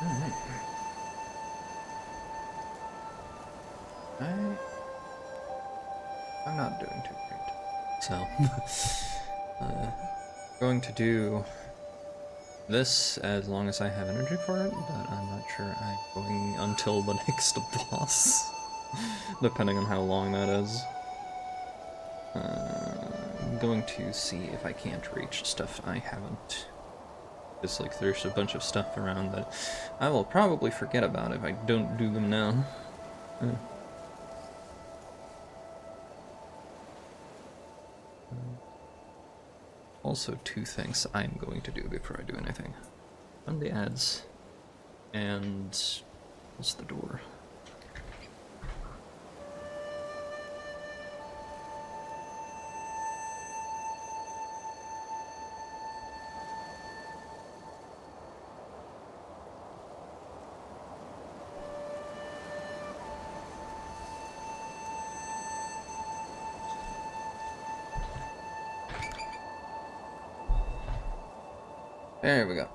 Alright. I'm not doing too great. So, going to do this as long as I have energy for it, but I'm not sure I'm going until the next boss, depending on how long that is. I'm going to see if I can't reach stuff I haven't. It's like there's a bunch of stuff around that I will probably forget about if I don't do them now. Also, two things I'm going to do before I do anything. Run the ads, and close the door. There we go.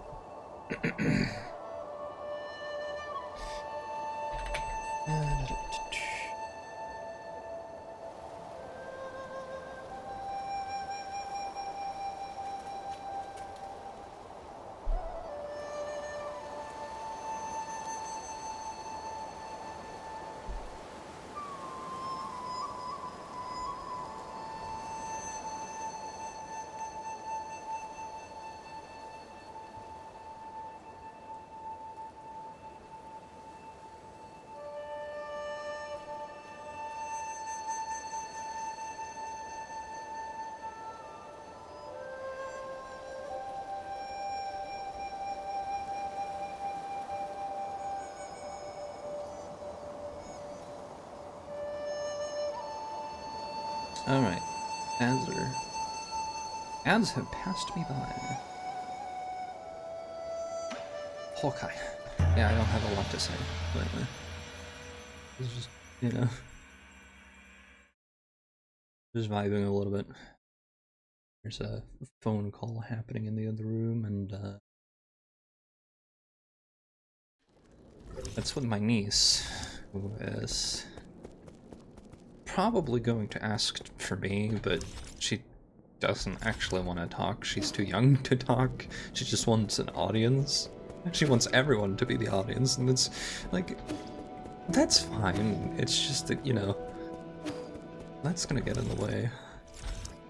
Alright. Ads have passed me by. Hawkeye. Yeah, I don't have a lot to say, but it's just, you know, just vibing a little bit. There's a phone call happening in the other room, and that's with my niece, who is probably going to ask for me, but she doesn't actually want to talk. She's too young to talk. She just wants an audience. She wants everyone to be the audience, and it's like, that's fine. It's just that, you know, that's gonna get in the way.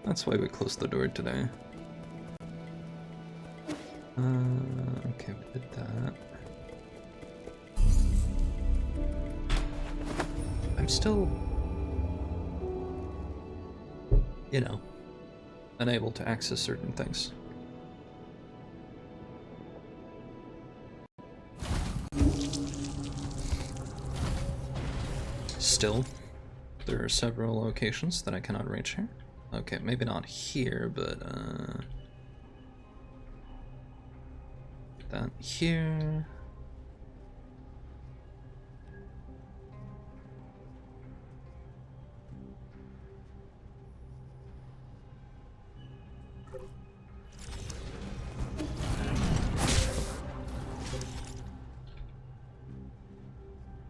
That's why we closed the door today. Okay, we did that. I'm still, you know, unable to access certain things. Still, there are several locations that I cannot reach here. Okay, maybe not here, but that here.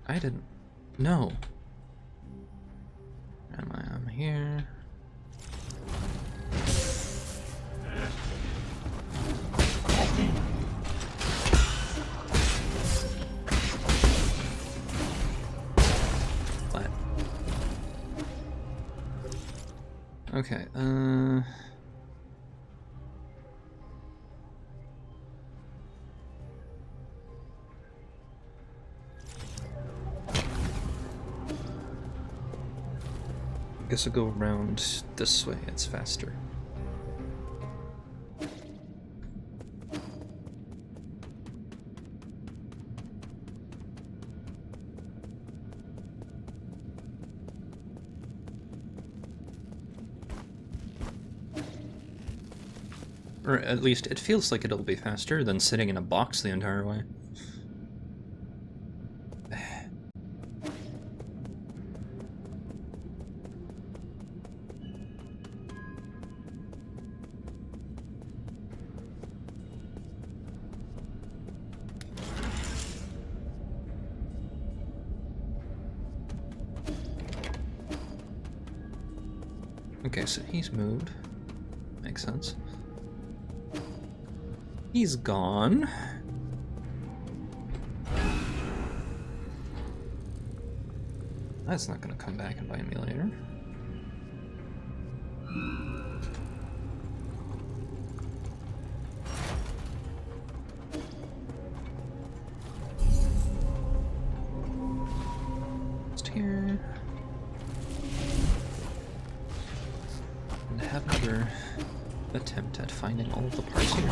I didn't know. I'm here. What? Okay, I guess I'll go around this way, it's faster. Or at least it feels like it'll be faster than sitting in a box the entire way. Okay, so he's moved. Makes sense. He's gone. That's not gonna come back and bite me later. Just here. And have another attempt at finding all of the parts here.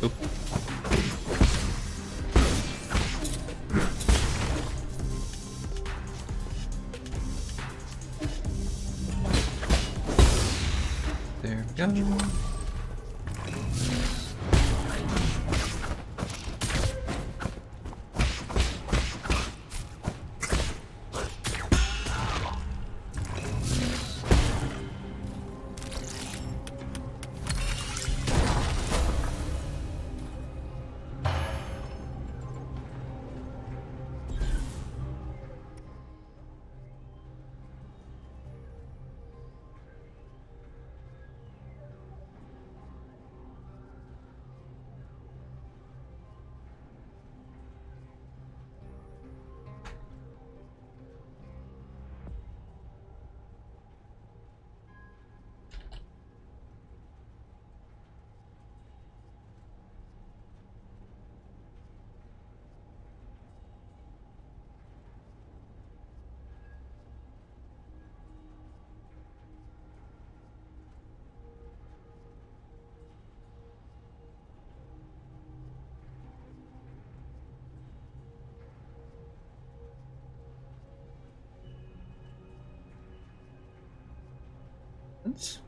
Oop. There we go. Oops.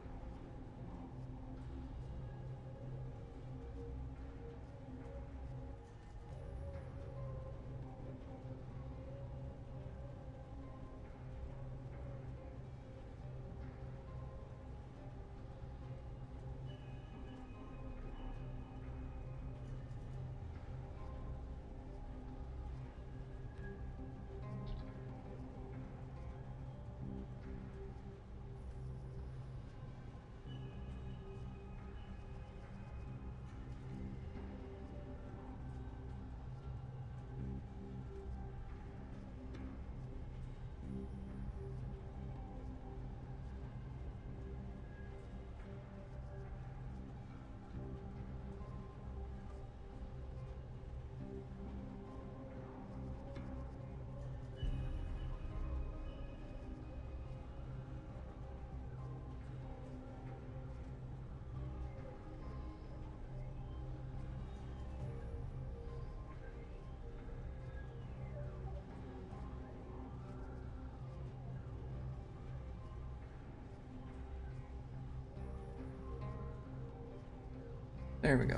There we go.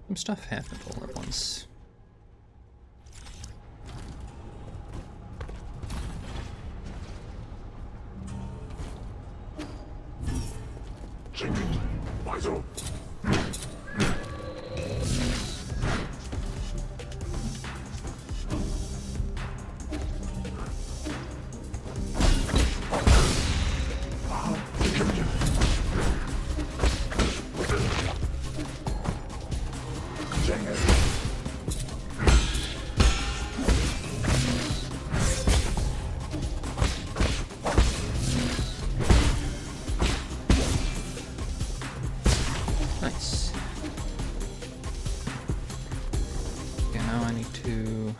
Some stuff happened all at once. Nice. Okay, now I need to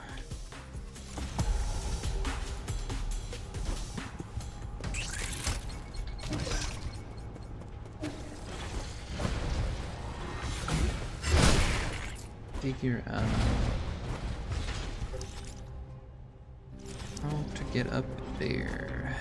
figure out how to get up there.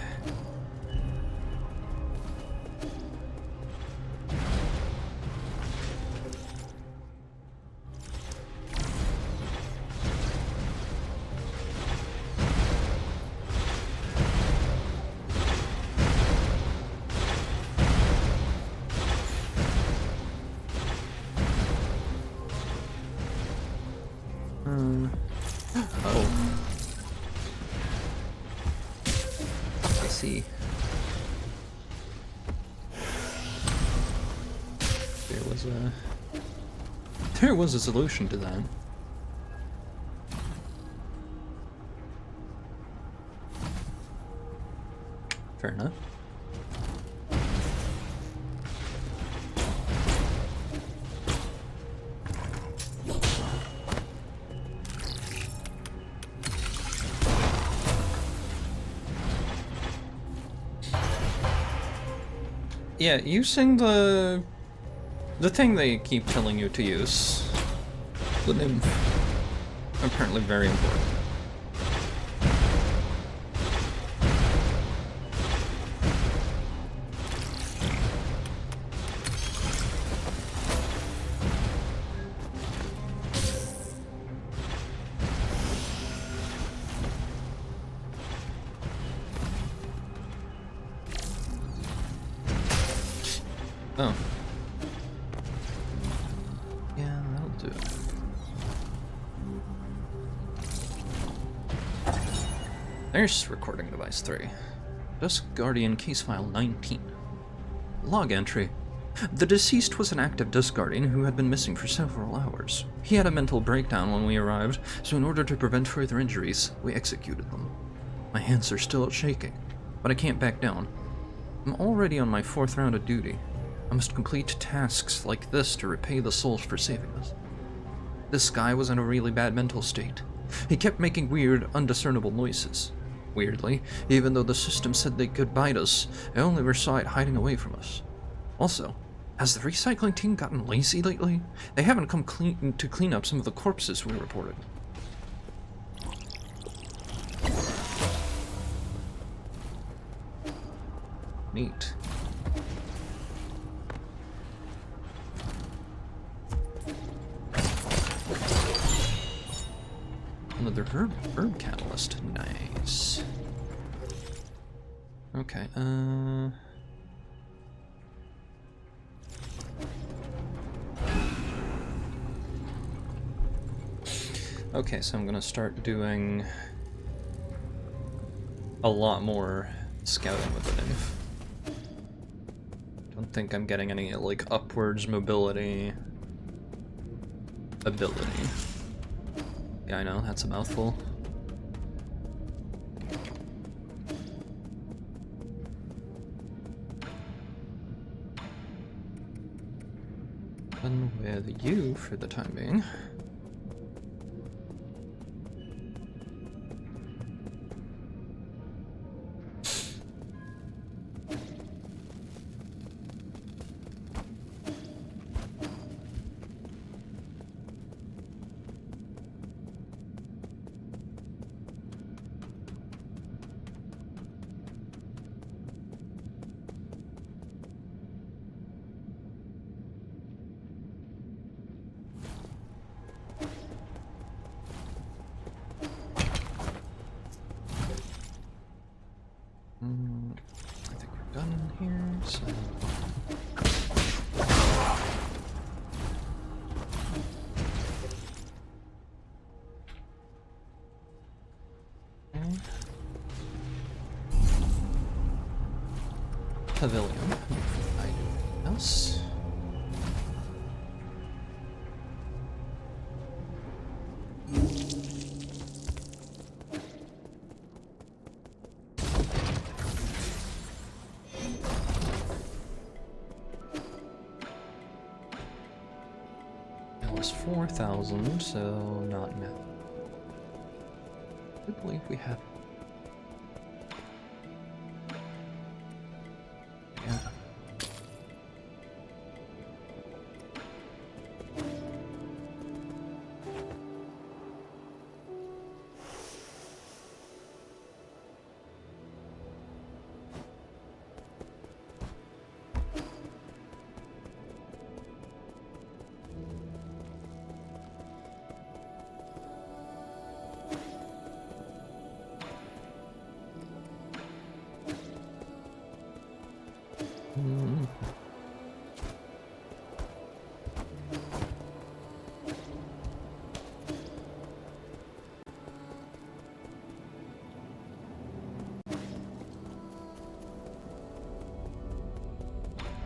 Oh. I see. There was a solution to that. Fair enough. Yeah, using the thing they keep telling you to use, the nymph, apparently very important. Oh. Yeah, that'll do. There's recording device 3. Dusk Guardian case file 19. Log entry. The deceased was an active Dusk Guardian who had been missing for several hours. He had a mental breakdown when we arrived, so in order to prevent further injuries, we executed them. My hands are still shaking, but I can't back down. I'm already on my 4th round of duty. I must complete tasks like this to repay the souls for saving us. This guy was in a really bad mental state. He kept making weird, undiscernible noises. Weirdly, even though the system said they could bite us, I only ever saw it hiding away from us. Also, has the recycling team gotten lazy lately? They haven't come to clean up some of the corpses we reported. Neat. Another herb catalyst. Nice. Okay, okay, so I'm gonna start doing a lot more scouting with the nymph. Don't think I'm getting any, like, upwards mobility ability. Yeah, I know, that's a mouthful. Done with you for the time being. I think we're done here, so... Okay. Pavilion. I do anything else. That was 4,000, so not now. I believe we have. Yeah.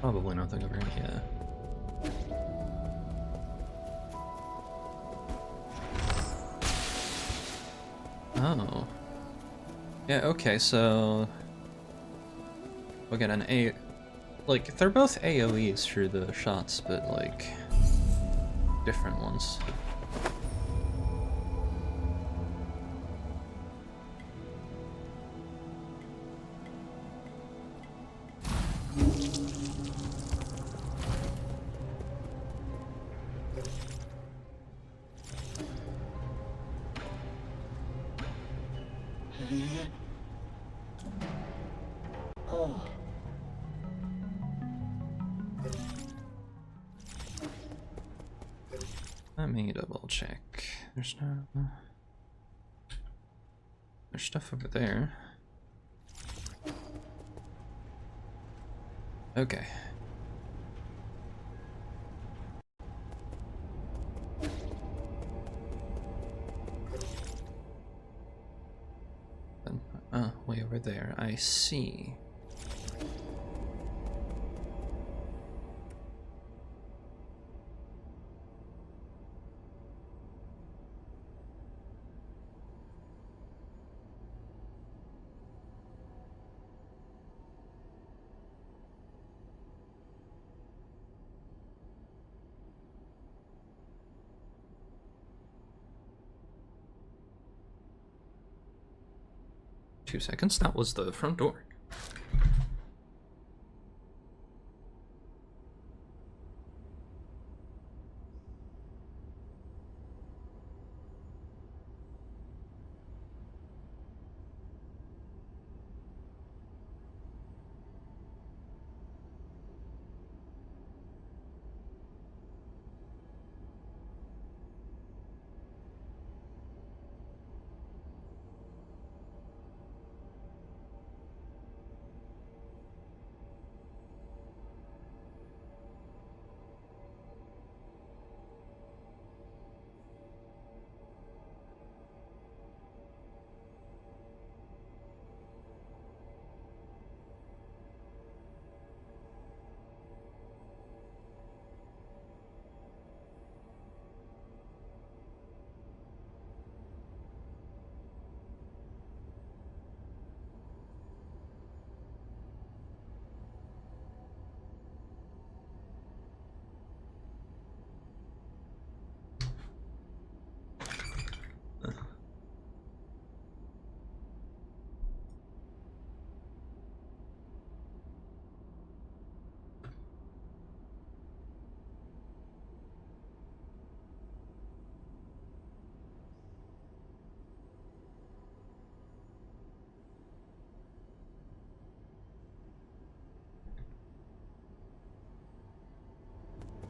Probably nothing over here. Oh. Yeah, okay, so we'll get an A. Like, they're both AoEs for the shots, but like different ones. Let me double check. There's stuff over there. Okay. Way over there. I see. Seconds. That was the front door.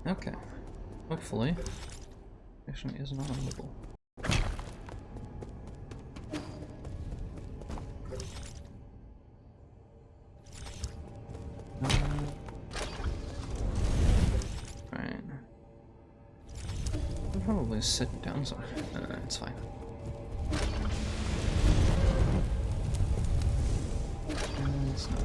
Okay. Hopefully, actually is not unable. Fine. I'll probably sit down somewhere. It's fine. It's not.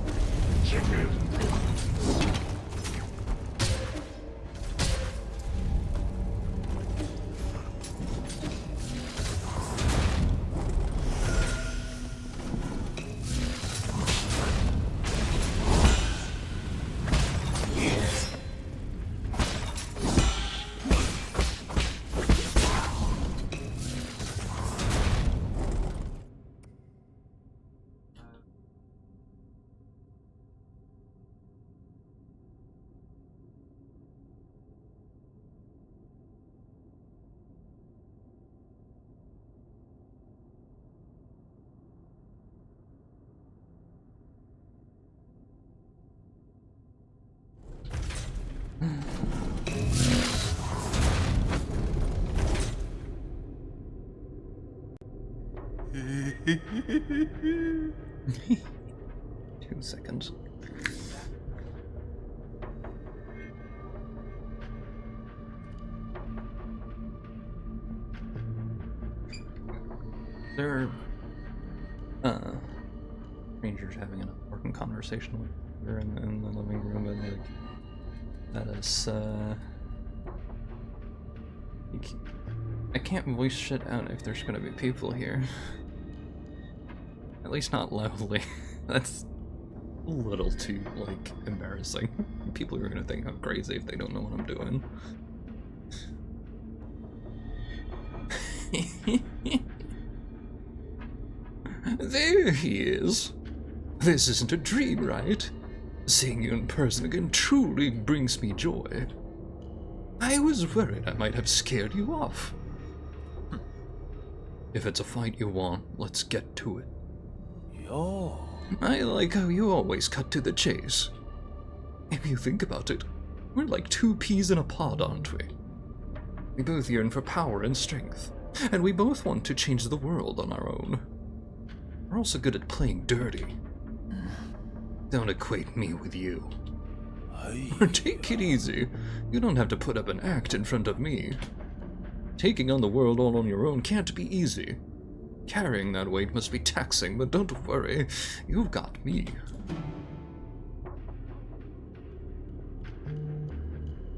Two seconds. They're rangers having an important conversation with her in the living room, and like That is, I can't voice shit out if there's gonna be people here. At least not loudly. That's a little too, like, embarrassing. People are gonna think I'm crazy if they don't know what I'm doing. There he is. This isn't a dream, right? Seeing you in person again truly brings me joy. I was worried I might have scared you off. If it's a fight you want, let's get to it. Yo. I like how you always cut to the chase. If you think about it, we're like two peas in a pod, aren't we? We both yearn for power and strength, and we both want to change the world on our own. We're also good at playing dirty. Don't equate me with you. Take it easy. You don't have to put up an act in front of me. Taking on the world all on your own can't be easy. Carrying that weight must be taxing, but don't worry, you've got me.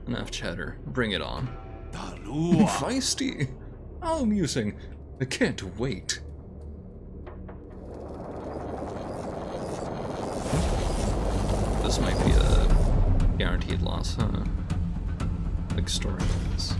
Enough chatter. Bring it on. Feisty. How amusing. I can't wait. This might be a guaranteed loss, huh? Like story wise.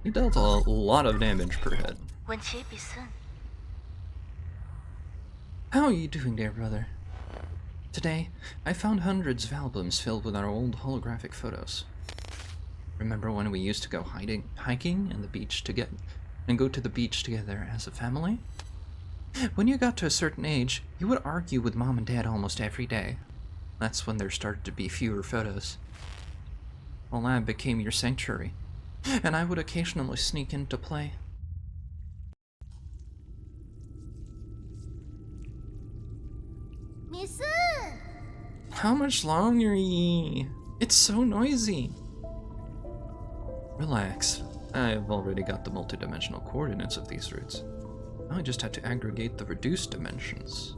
He dealt a lot of damage per hit. How are you doing there, brother? Today, I found hundreds of albums filled with our old holographic photos. Remember when we used to go hiking and go to the beach together as a family? When you got to a certain age, you would argue with mom and dad almost every day. That's when there started to be fewer photos. The lab became your sanctuary, and I would occasionally sneak in to play. How much longer? It's so noisy. Relax. I've already got the multidimensional coordinates of these routes. I just had to aggregate the reduced dimensions.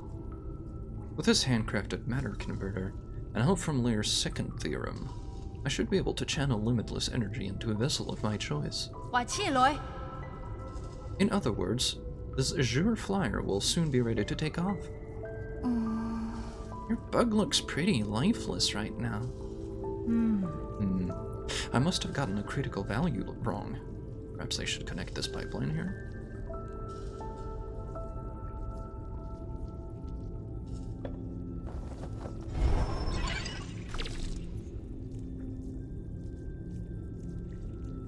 With this handcrafted matter converter, and help from Lear's second theorem, I should be able to channel limitless energy into a vessel of my choice. In other words, this Azure Flyer will soon be ready to take off. Your bug looks pretty lifeless right now. I must have gotten a critical value wrong. Perhaps I should connect this pipeline here.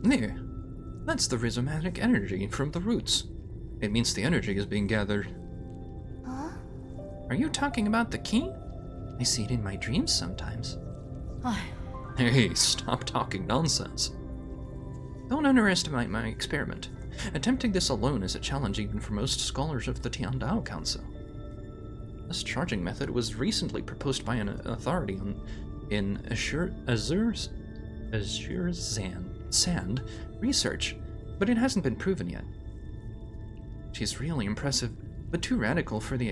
There. That's the rhizomatic energy from the roots. It means the energy is being gathered. Huh? Are you talking about the key? I see it in my dreams sometimes. Hey, stop talking nonsense. Don't underestimate my experiment. Attempting this alone is a challenge even for most scholars of the Tiandao Council. This charging method was recently proposed by an authority in Azure Sand research, but it hasn't been proven yet. She's really impressive, but too radical for the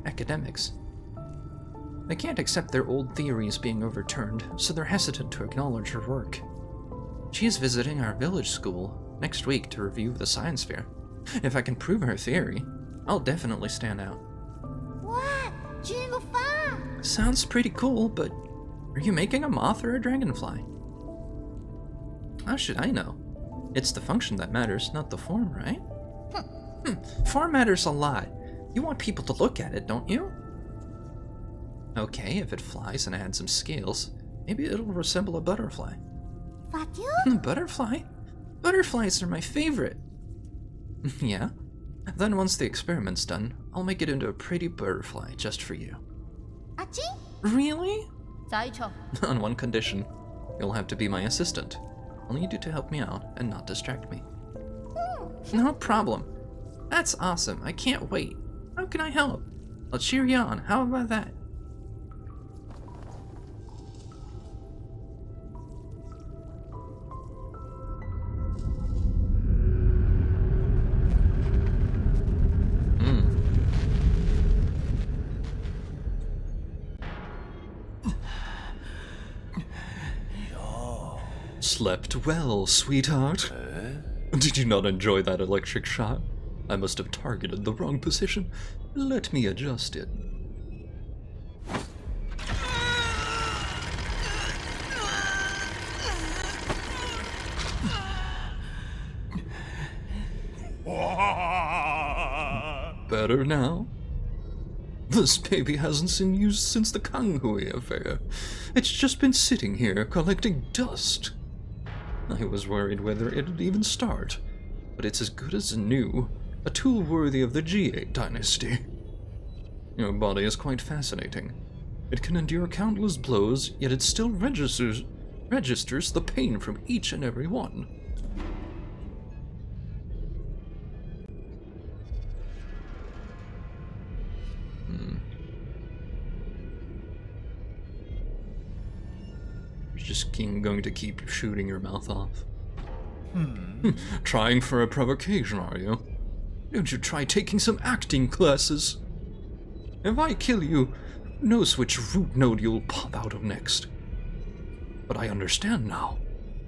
academics. They can't accept their old theories being overturned, so they're hesitant to acknowledge her work. She is visiting our village school next week to review the science fair. If I can prove her theory, I'll definitely stand out. What? Sounds pretty cool, but are you making a moth or a dragonfly? How should I know? It's the function that matters, not the form, right? Form matters a lot. You want people to look at it, don't you? Okay, if it flies and adds some scales, maybe it'll resemble a butterfly. Butterfly? Butterflies are my favorite. Yeah? Then once the experiment's done, I'll make it into a pretty butterfly just for you. 같이? Really? 再쳐. On one condition. You'll have to be my assistant. I'll need you to help me out and not distract me. No problem. That's awesome. I can't wait. How can I help? I'll cheer you on. How about that? Slept well, sweetheart. Did you not enjoy that electric shot? I must have targeted the wrong position. Let me adjust it. Better now? This baby hasn't been used since the Kanghui affair. It's just been sitting here collecting dust. I was worried whether it'd even start, but it's as good as new, a tool worthy of the G8 dynasty. Your body is quite fascinating. It can endure countless blows, yet it still registers the pain from each and every one. Just going to keep shooting your mouth off. Trying for a provocation, are you? Don't you try taking some acting classes? If I kill you, who knows which root node you'll pop out of next. But I understand now.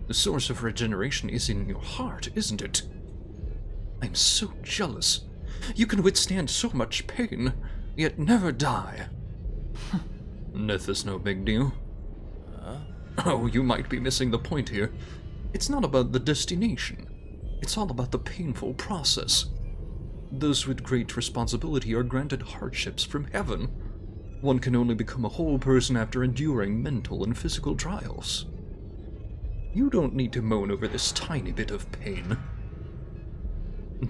The source of regeneration is in your heart, isn't it? I'm so jealous. You can withstand so much pain, yet never die. Death is no big deal. Oh, you might be missing the point here. It's not about the destination. It's all about the painful process. Those with great responsibility are granted hardships from heaven. One can only become a whole person after enduring mental and physical trials. You don't need to moan over this tiny bit of pain.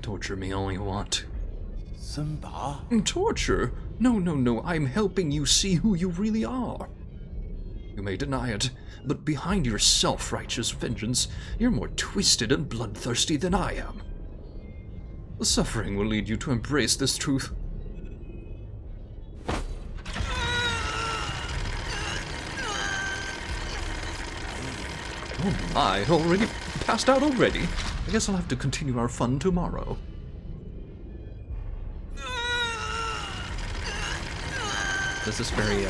Torture me all you want. Torture? No, I'm helping you see who you really are. You may deny it, but behind your self-righteous vengeance, you're more twisted and bloodthirsty than I am. The suffering will lead you to embrace this truth. Oh my, already passed out already? I guess I'll have to continue our fun tomorrow. This is very,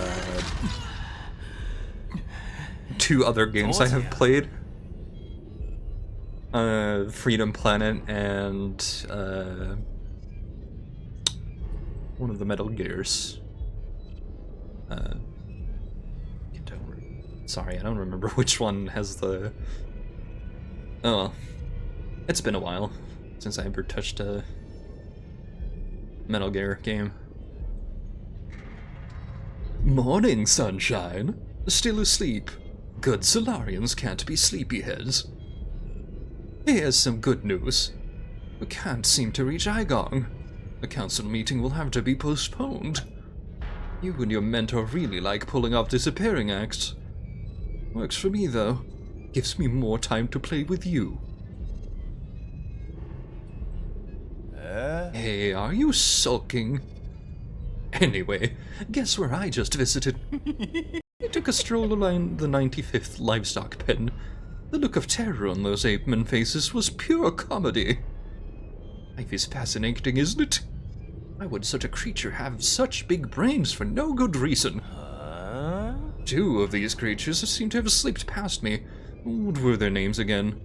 two other games I have played. Freedom Planet and one of the Metal Gears. Sorry, I don't remember which one has the... Oh well. It's been a while since I ever touched a Metal Gear game. Morning, sunshine. Still asleep. Good Solarians can't be sleepyheads. Here's some good news. We can't seem to reach Aigong. The council meeting will have to be postponed. You and your mentor really like pulling off disappearing acts. Works for me, though. Gives me more time to play with you. Hey, are you sulking? Anyway, guess where I just visited? I took a stroll around the 95th livestock pen. The look of terror on those ape-men faces was pure comedy. Life is fascinating, isn't it? Why would such a creature have such big brains for no good reason? Two of these creatures seem to have slipped past me. What were their names again?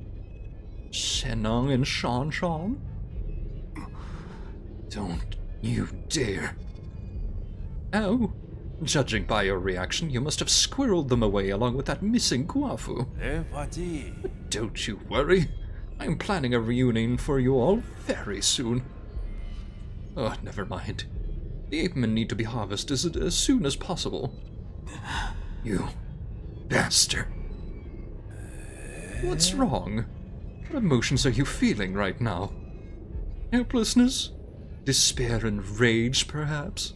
Shenong and Shan Shan? Don't you dare. Oh, judging by your reaction, you must have squirreled them away along with that missing Guafu. But don't you worry. I'm planning a reunion for you all very soon. Oh, never mind. The ape-men need to be harvested as soon as possible. You bastard. What's wrong? What emotions are you feeling right now? Helplessness? Despair and rage, perhaps?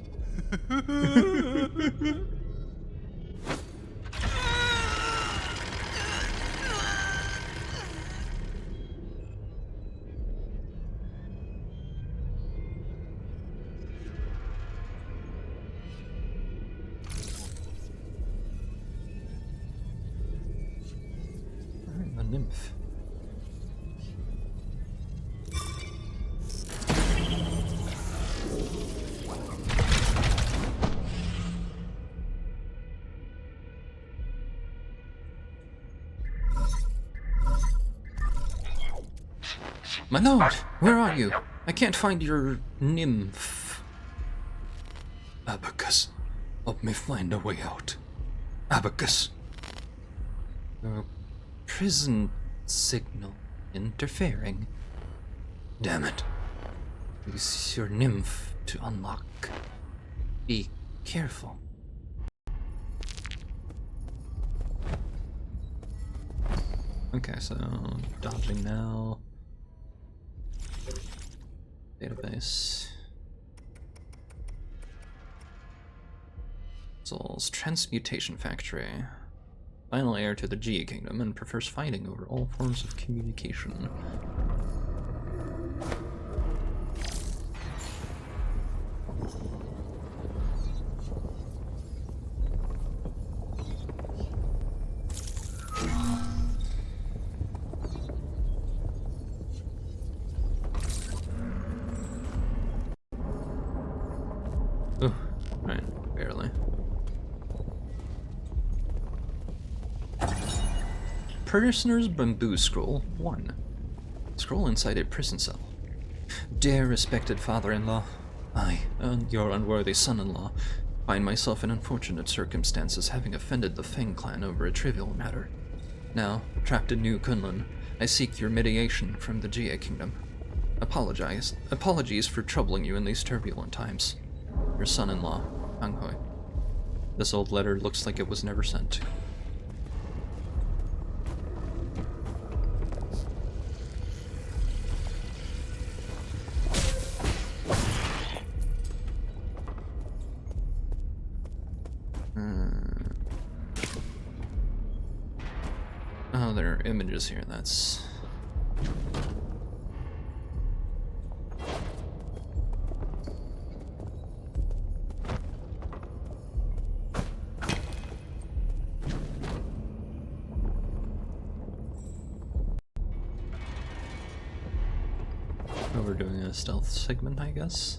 nymph. My lord, where are you? I can't find your nymph. Abacus, help me find a way out. Abacus. Prison signal interfering. Damn it. Use your nymph to unlock. Be careful. Okay, so dodging now. Database. Soul's Transmutation Factory. Final heir to the Gia Kingdom and prefers fighting over all forms of communication. Oh, right, barely. Prisoner's Bamboo Scroll 1. Scroll inside a prison cell. Dear respected father-in-law, I, your unworthy son-in-law, find myself in unfortunate circumstances having offended the Feng clan over a trivial matter. Now, trapped in New Kunlun, I seek your mediation from the Gia Kingdom. Apologies for troubling you in these turbulent times. Your son-in-law, Hang Hui. This old letter looks like it was never sent. Oh, there are images here, that's... Oh, we're doing a stealth segment, I guess?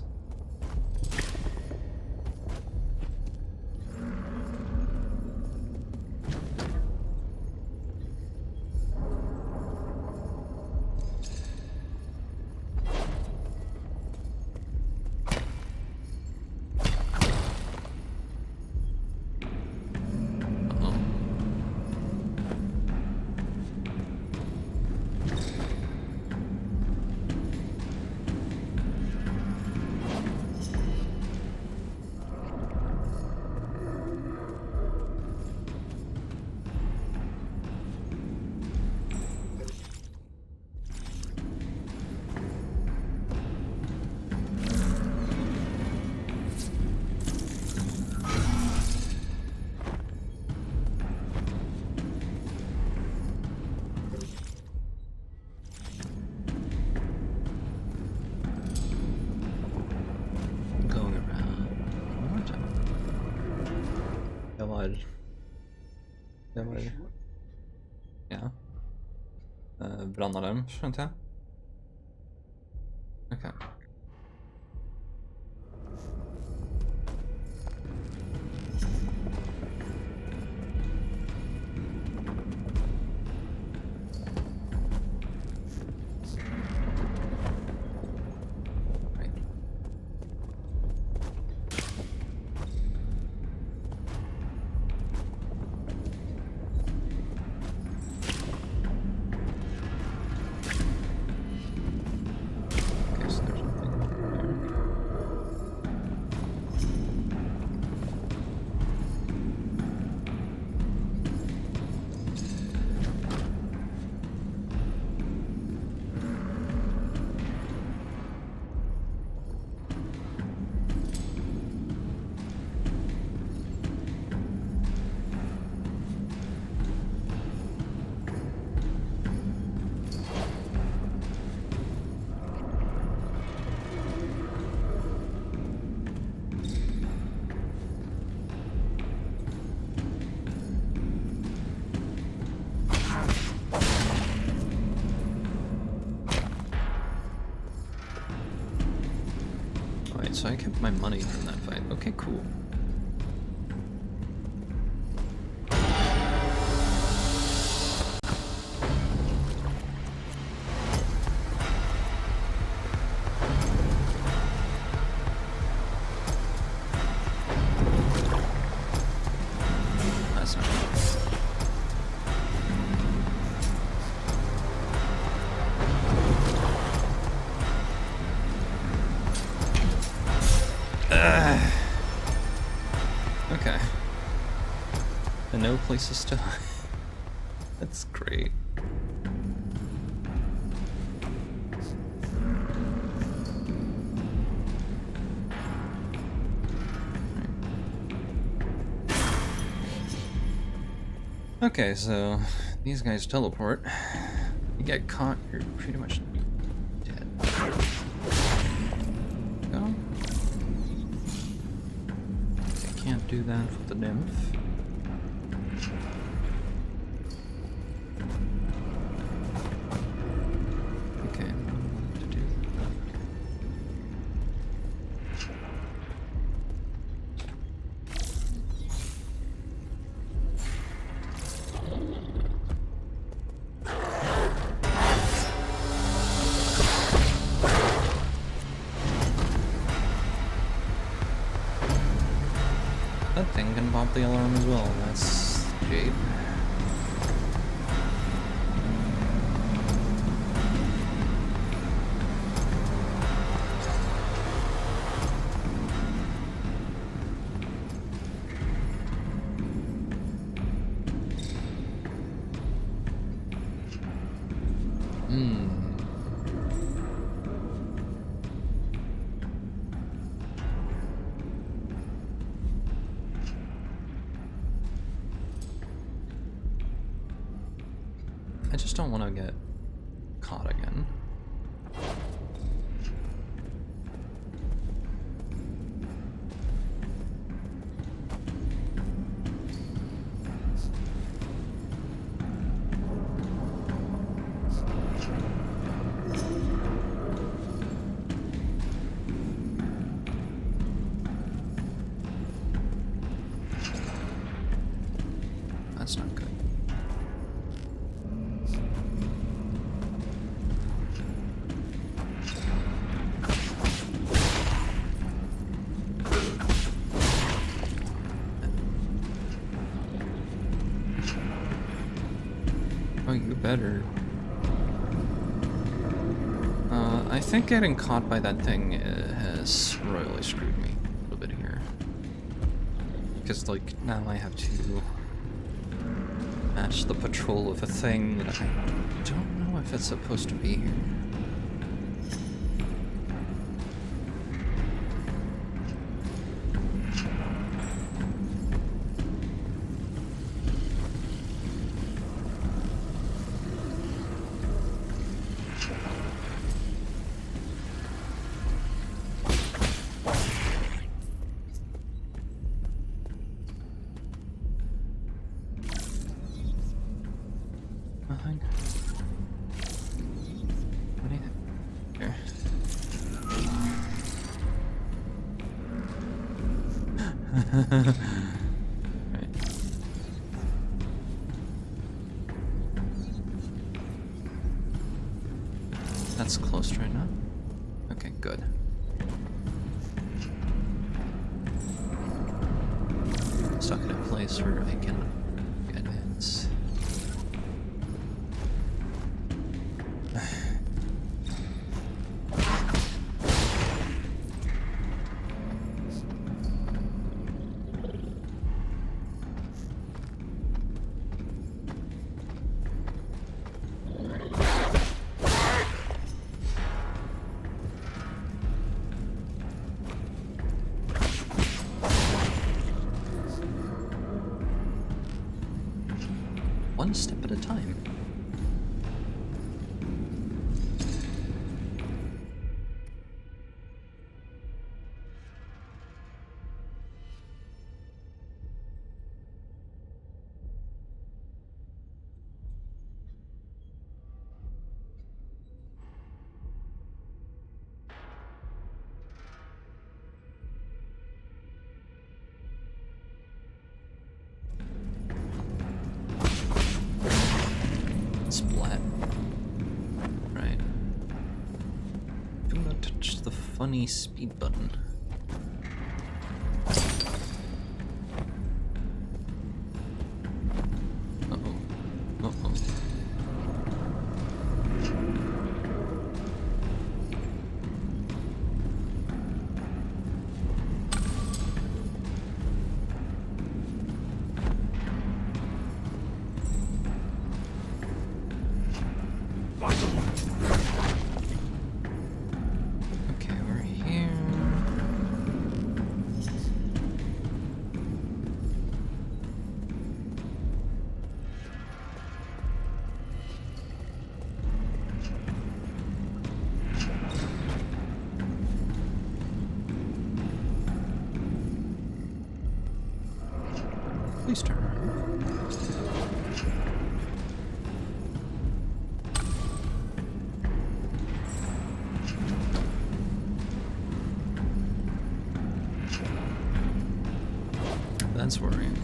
Ja. Brannalarm, skjønte jeg. Ok. Okay, so there's my money from that fight. Okay, cool. That's not good. Okay. And no places to hide. That's great. Okay, so these guys teleport. You get caught, you're pretty much dead. Go. I can't do that with the nymph. Okay, what to do? That thing can pop the alarm as well. That's Jade. I just don't want to get caught again. That's not good. Oh, you better. I think getting caught by that thing has royally screwed me a little bit here. Because, like, now I have to match the patrol of a thing that I don't know if it's supposed to be here. Nothing. What do you think? Here. Right. That's close right now. Okay, good. Stuck in a place where I cannot advance. One step at a time. funny speed button. Uh-oh. Uh-oh. Okay, we're here. Please turn around. That's worrying.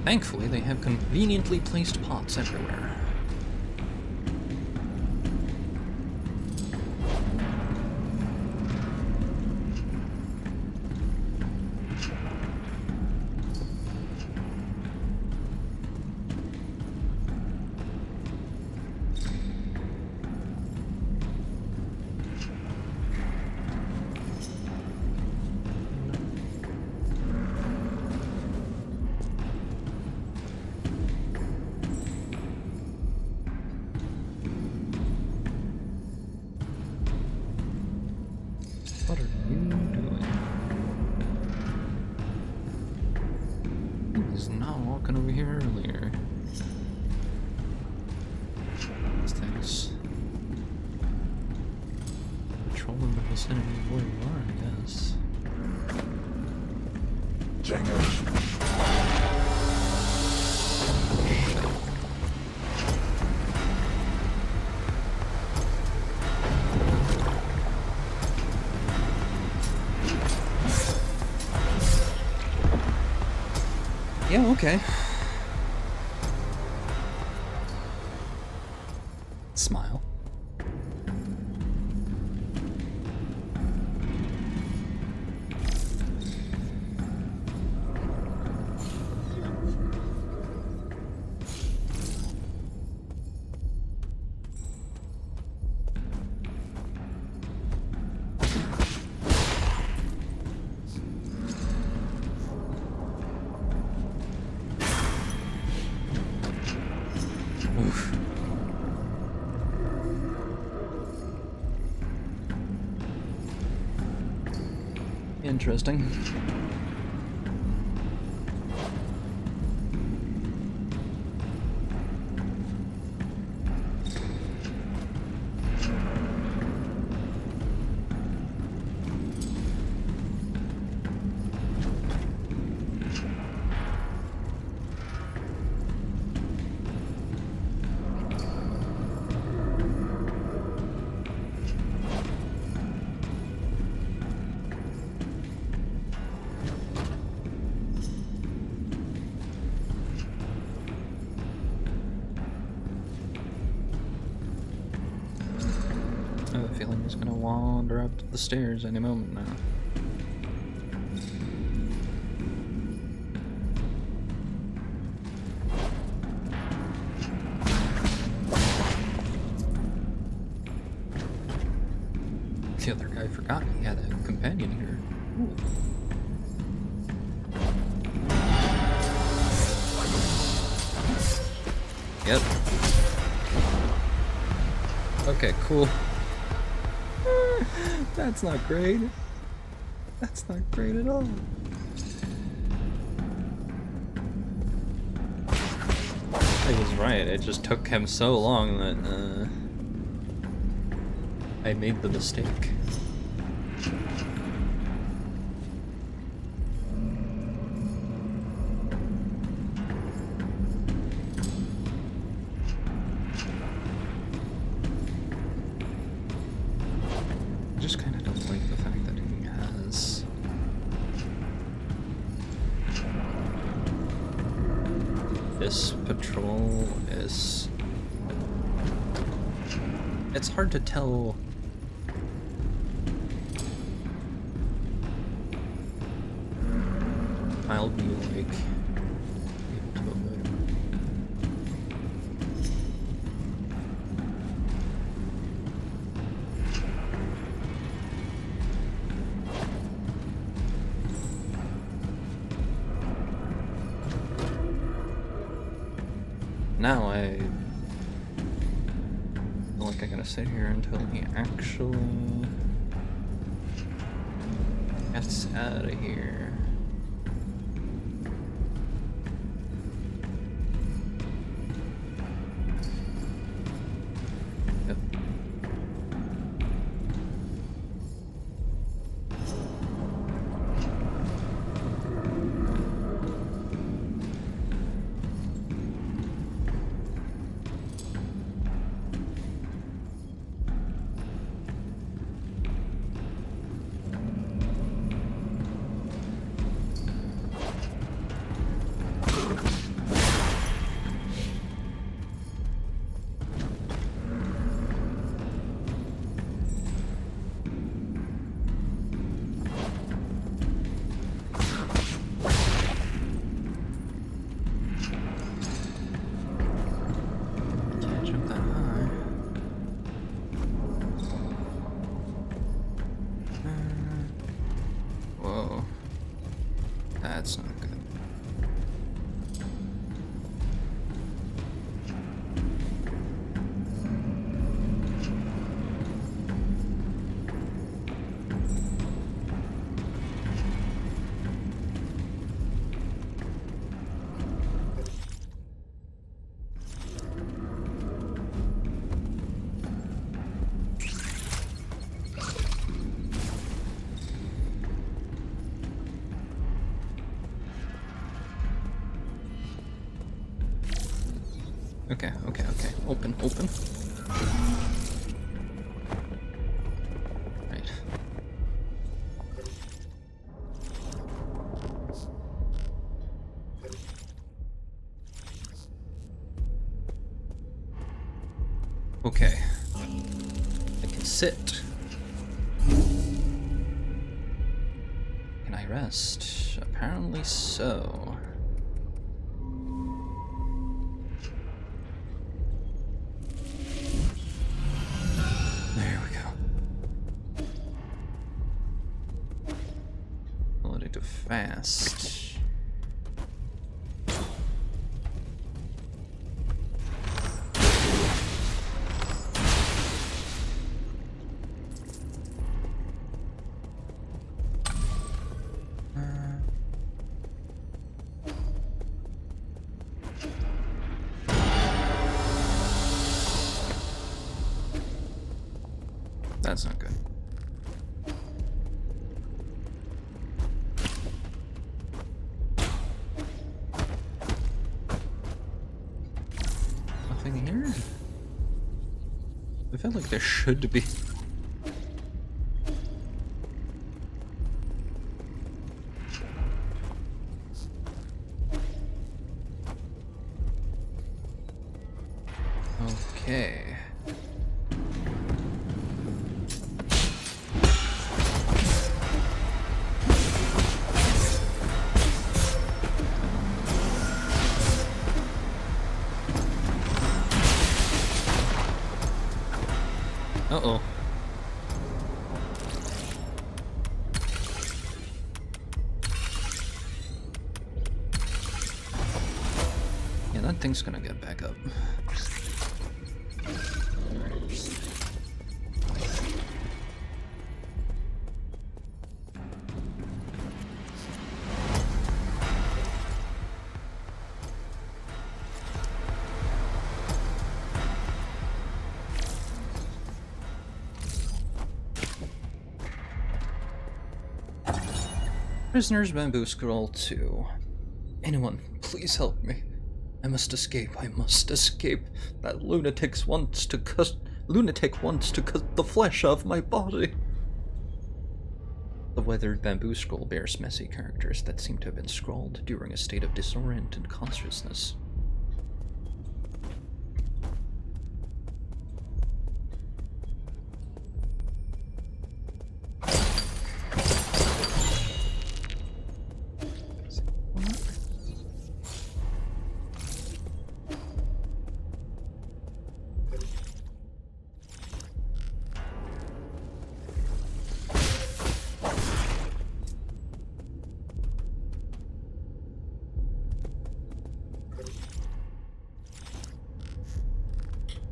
Thankfully, they have conveniently placed pots everywhere. What are you doing? He was not walking over here earlier. These things patrolling the vicinity of where you are, I guess. Yeah, okay. Smile. Oof. Interesting. I have a feeling he's gonna wander up the stairs any moment now. The other guy forgot he had a companion here. Ooh. Yep. Okay, cool. That's not great. That's not great at all. He was right, it just took him so long that, I made the mistake. I just kind of don't like the fact that he has this patrol is... It's hard to tell. I'll be like able to avoid him. Now I feel like I gotta sit here until he actually gets out of here. Yep. Can't jump that high. Whoa. That's not good. Okay, okay, okay. Open, open. Right. Okay. I can sit. Can I rest? Apparently so. There we go. Ability to fast. That's not good. Nothing here? I feel like there should be. Okay. Uh-oh. Yeah, that thing's gonna get back up. Prisoner's Bamboo Scroll 2. Anyone, please help me. I must escape. I must escape. That lunatic wants to cut the flesh off my body. The weathered bamboo scroll bears messy characters that seem to have been scrawled during a state of disoriented consciousness.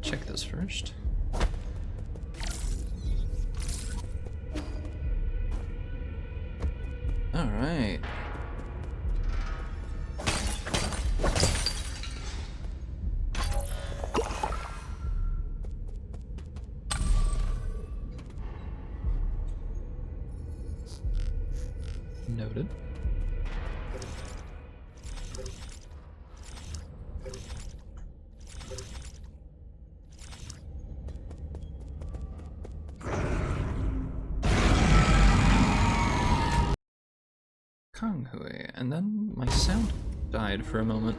Check this first. All right. Noted. Kanghui, and then my sound died for a moment.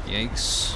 Yikes.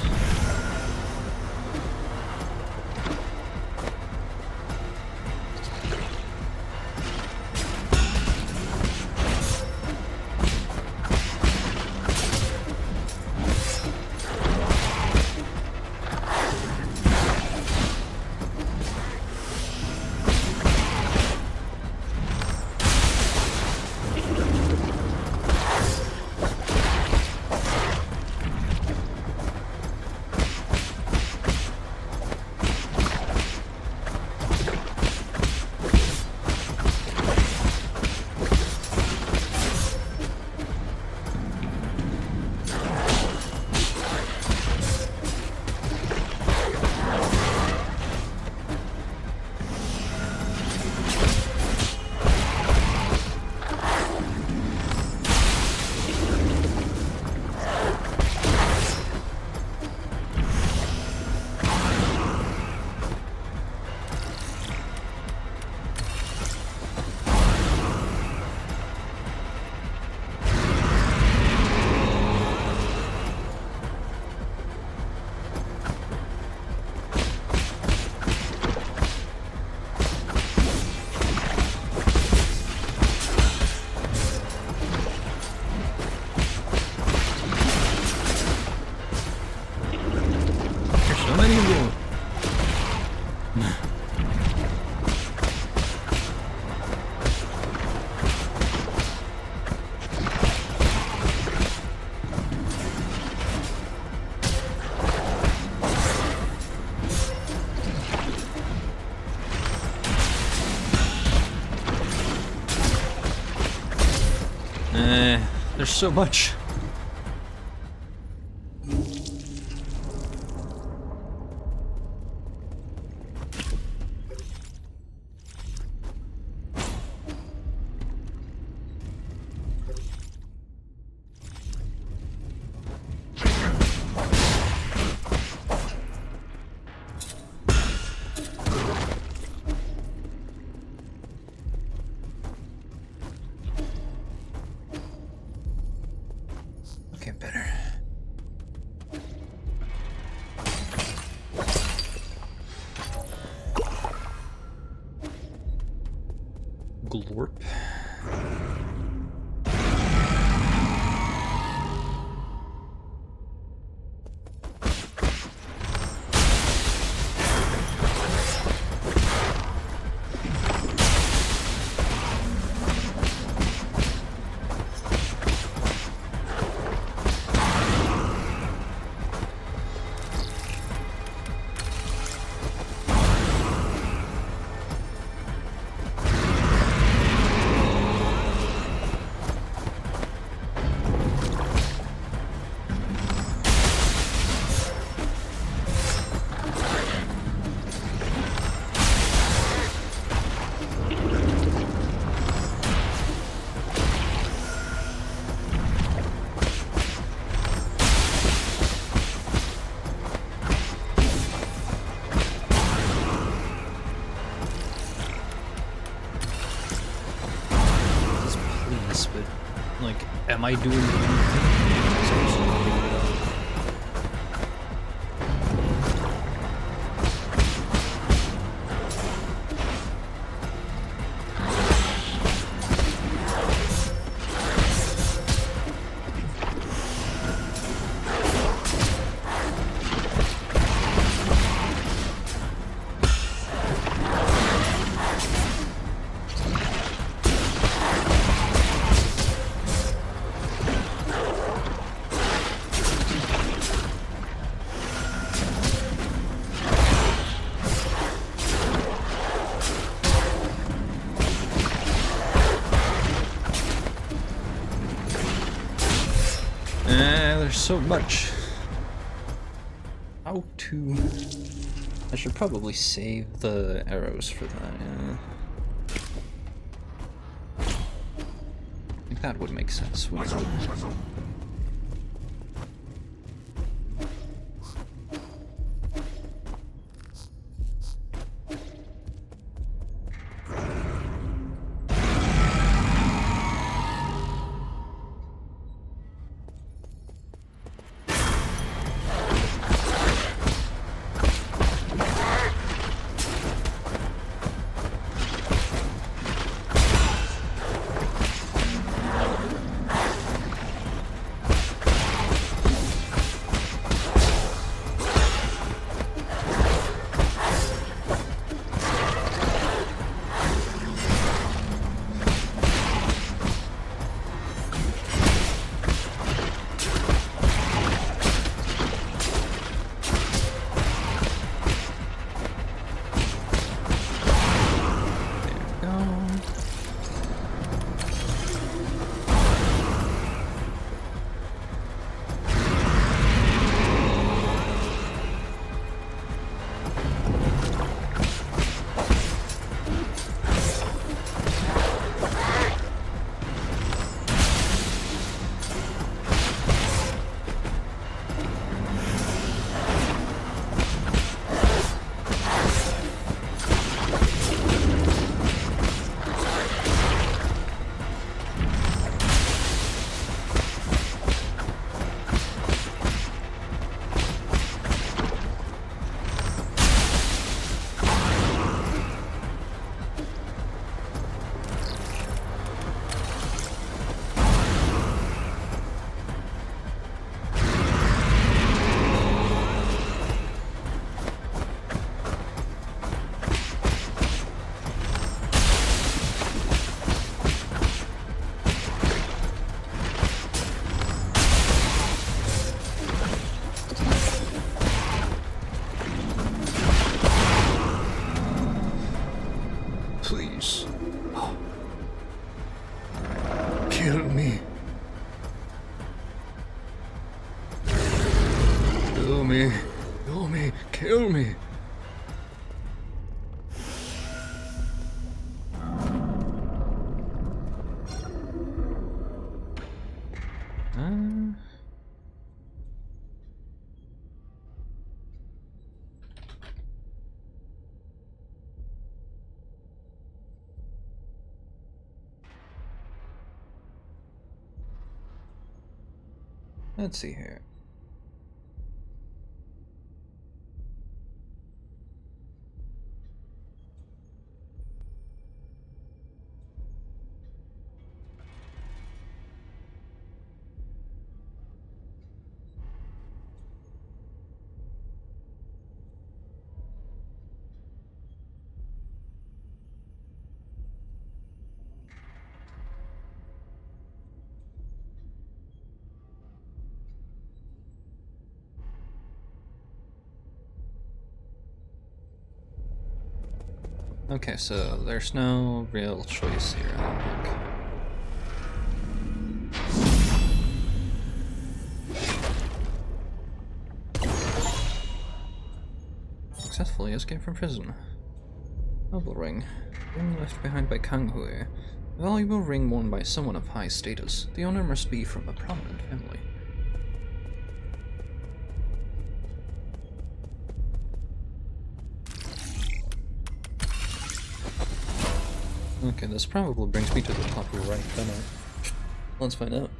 There's so much. Okay, better. Glorp. But, like, am I doing anything? There's so much. How to... I should probably save the arrows for that, yeah. I think that would make sense, wouldn't it? Please. Kill me. Kill me. Kill me. Kill me. Let's see here. Okay, so there's no real choice here, I don't think. Successfully escaped from prison. Noble ring. Ring left behind by Kang Hui. A valuable ring worn by someone of high status. The owner must be from a prominent family. Okay, this probably brings me to the top right, don't it? Let's find out.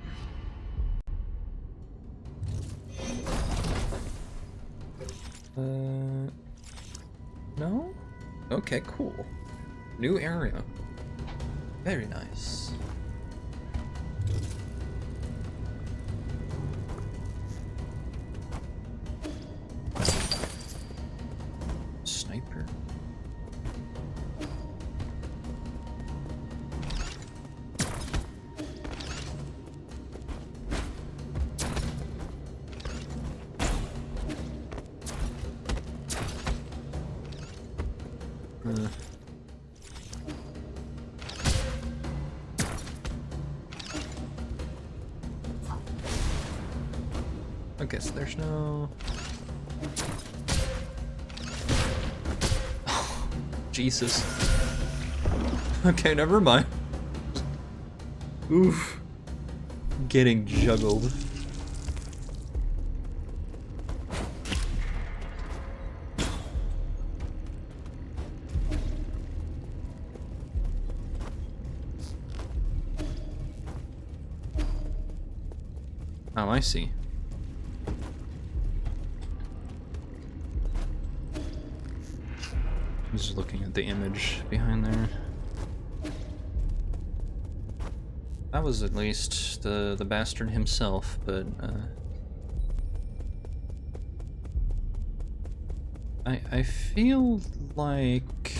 No? Okay, cool. New area. Very nice. Sniper. Okay, so there's no... Oh, Jesus. Okay, never mind. Oof. Getting juggled. Oh, I see. Just looking at the image behind there. That was at least the bastard himself, but I feel like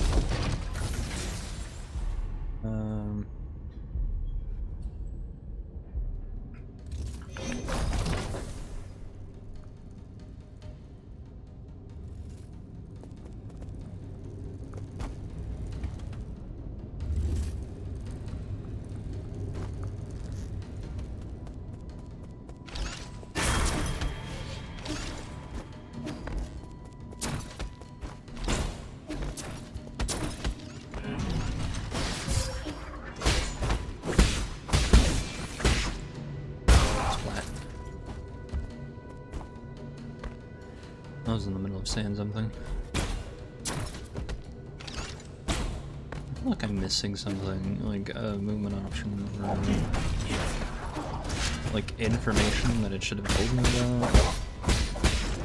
I was in the middle of saying something. I feel like I'm missing something, like a movement option or like information that it should have told me about.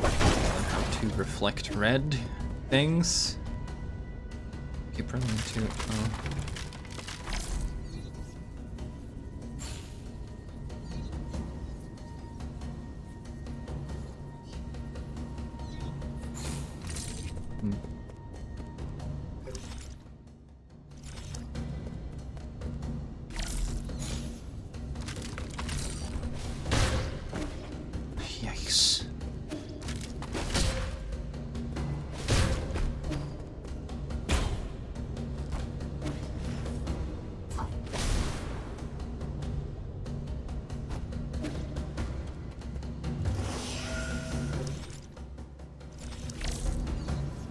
Like how to reflect red things. You probably need to. Yikes.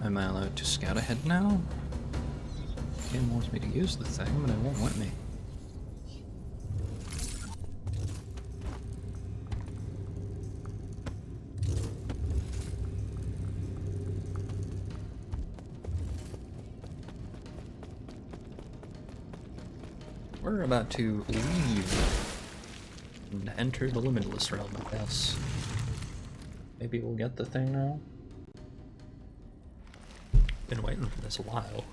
Am I allowed to scout ahead now? Game wants me to use the thing, but it won't let me. We're about to leave And enter the limitless realm, I guess. Maybe we'll get the thing now? Been waiting for this a while.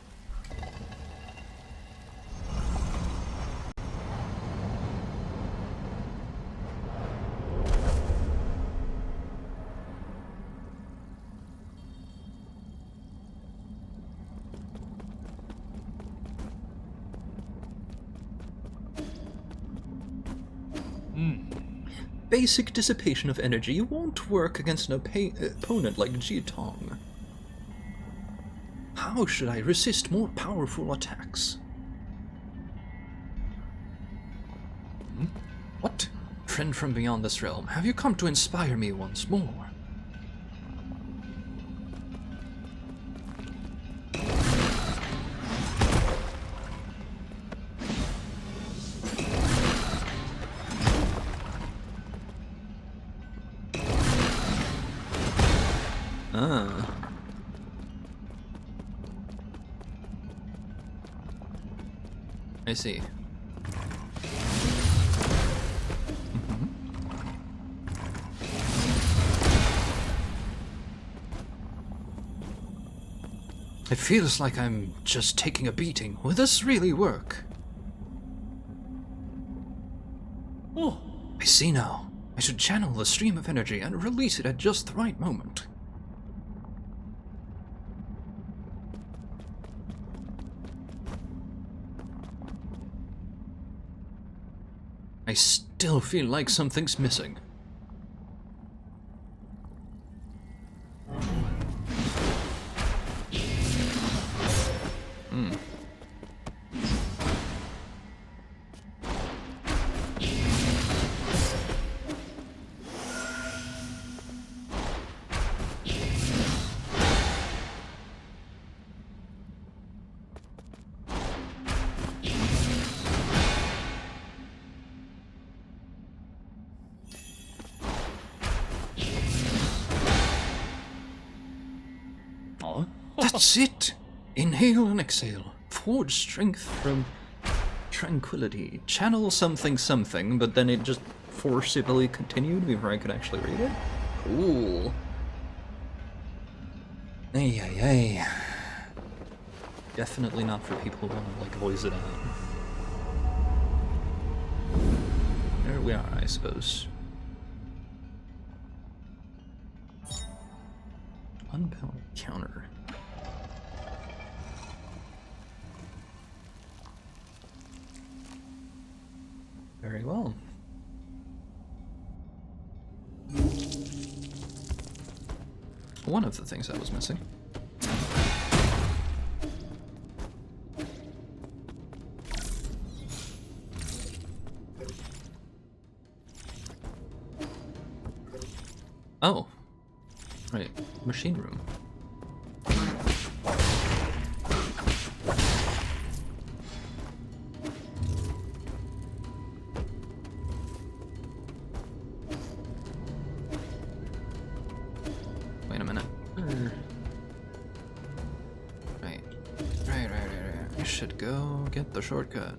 Basic dissipation of energy won't work against an opponent like Jiatong. How should I resist more powerful attacks? What? Friend from beyond this realm, have you come to inspire me once more? I see. It feels like I'm just taking a beating. Will this really work? Oh, I see now. I should channel the stream of energy and release it at just the right moment. I still feel like something's missing. That's it! Inhale and exhale. Forge strength from tranquility. Channel something something, but then it just forcibly continued before I could actually read it? Cool. Ay, ay, ay. Definitely not for people who want to, like, voice it out. There we are, I suppose. Unbound counter. Very well. One of the things I was missing. Oh. Right. Machine room. Wait a minute. Right. Right. I should go get the shortcut.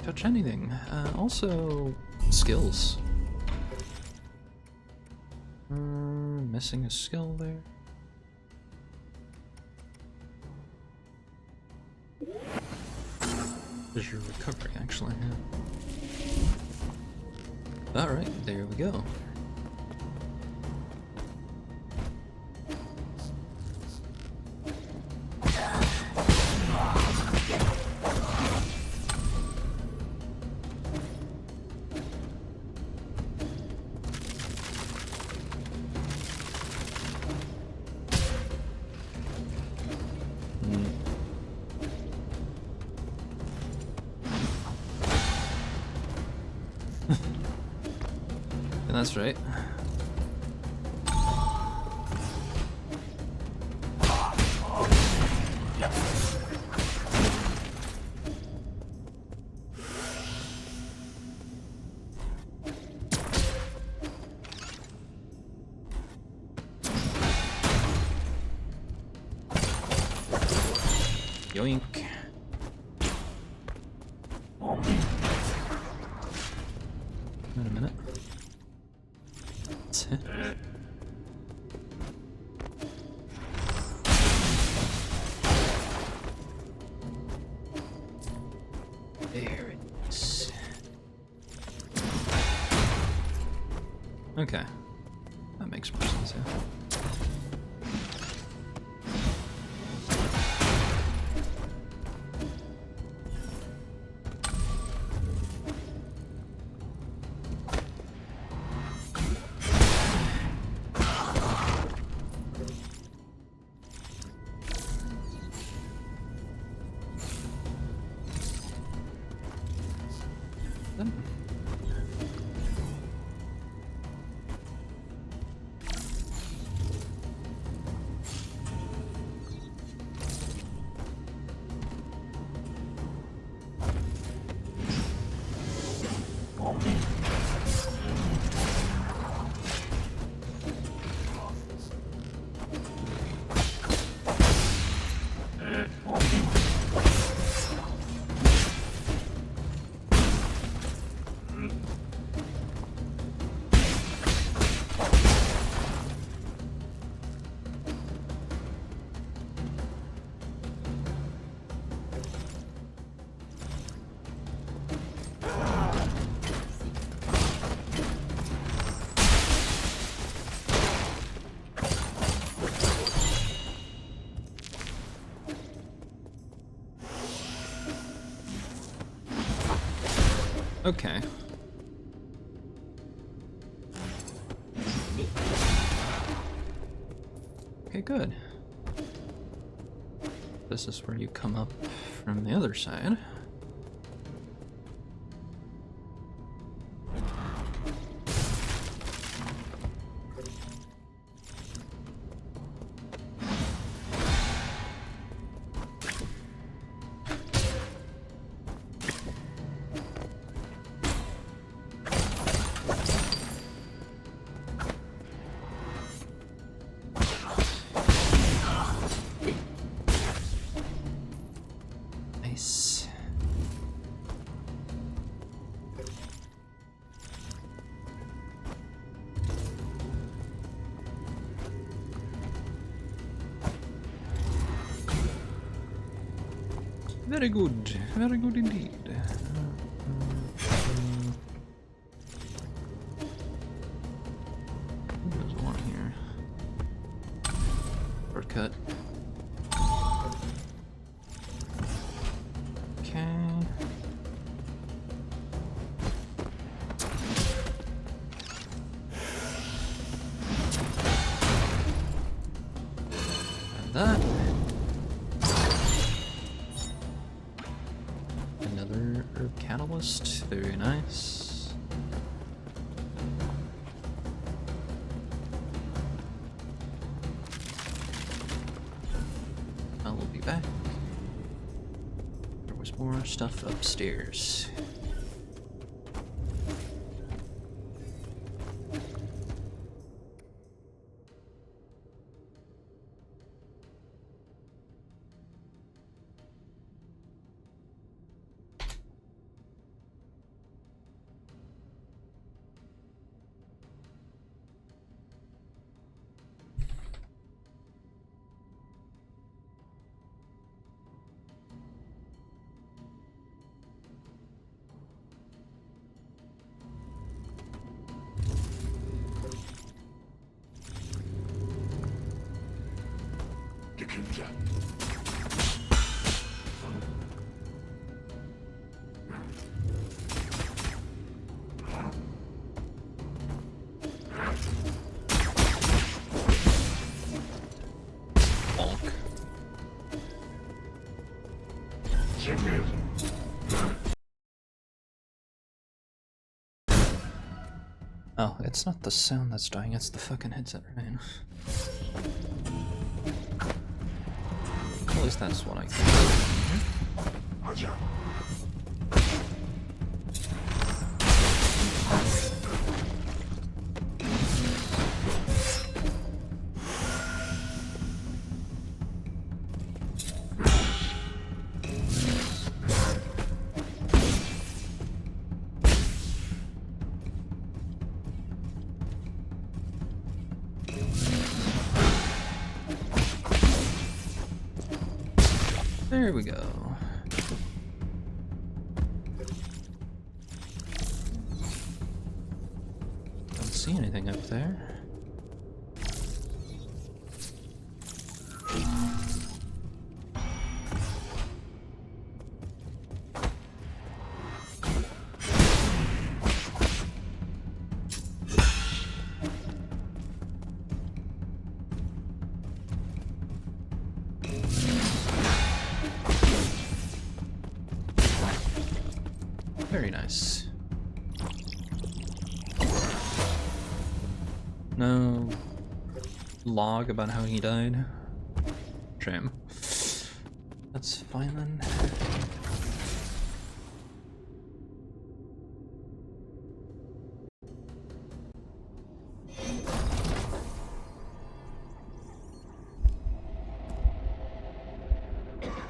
Touch anything. Also, skills. Missing a skill there. There's your recovery, actually. Yeah. Alright, there we go. That's right. Yoink. Wait a minute. There it is. Okay. That makes more sense, yeah. Okay. Okay, good. This is where you come up from the other side. Nice. Very good indeed. There's one here. Shortcut. Okay. And that. Another herb catalyst. Very nice. I will be back. There was more stuff upstairs. Bonk. Oh, it's not the sound that's dying, it's the fucking headset, right? At least that's what I think. There we go. Don't see anything up there. Very nice. No log about how he died. Shame. That's fine then.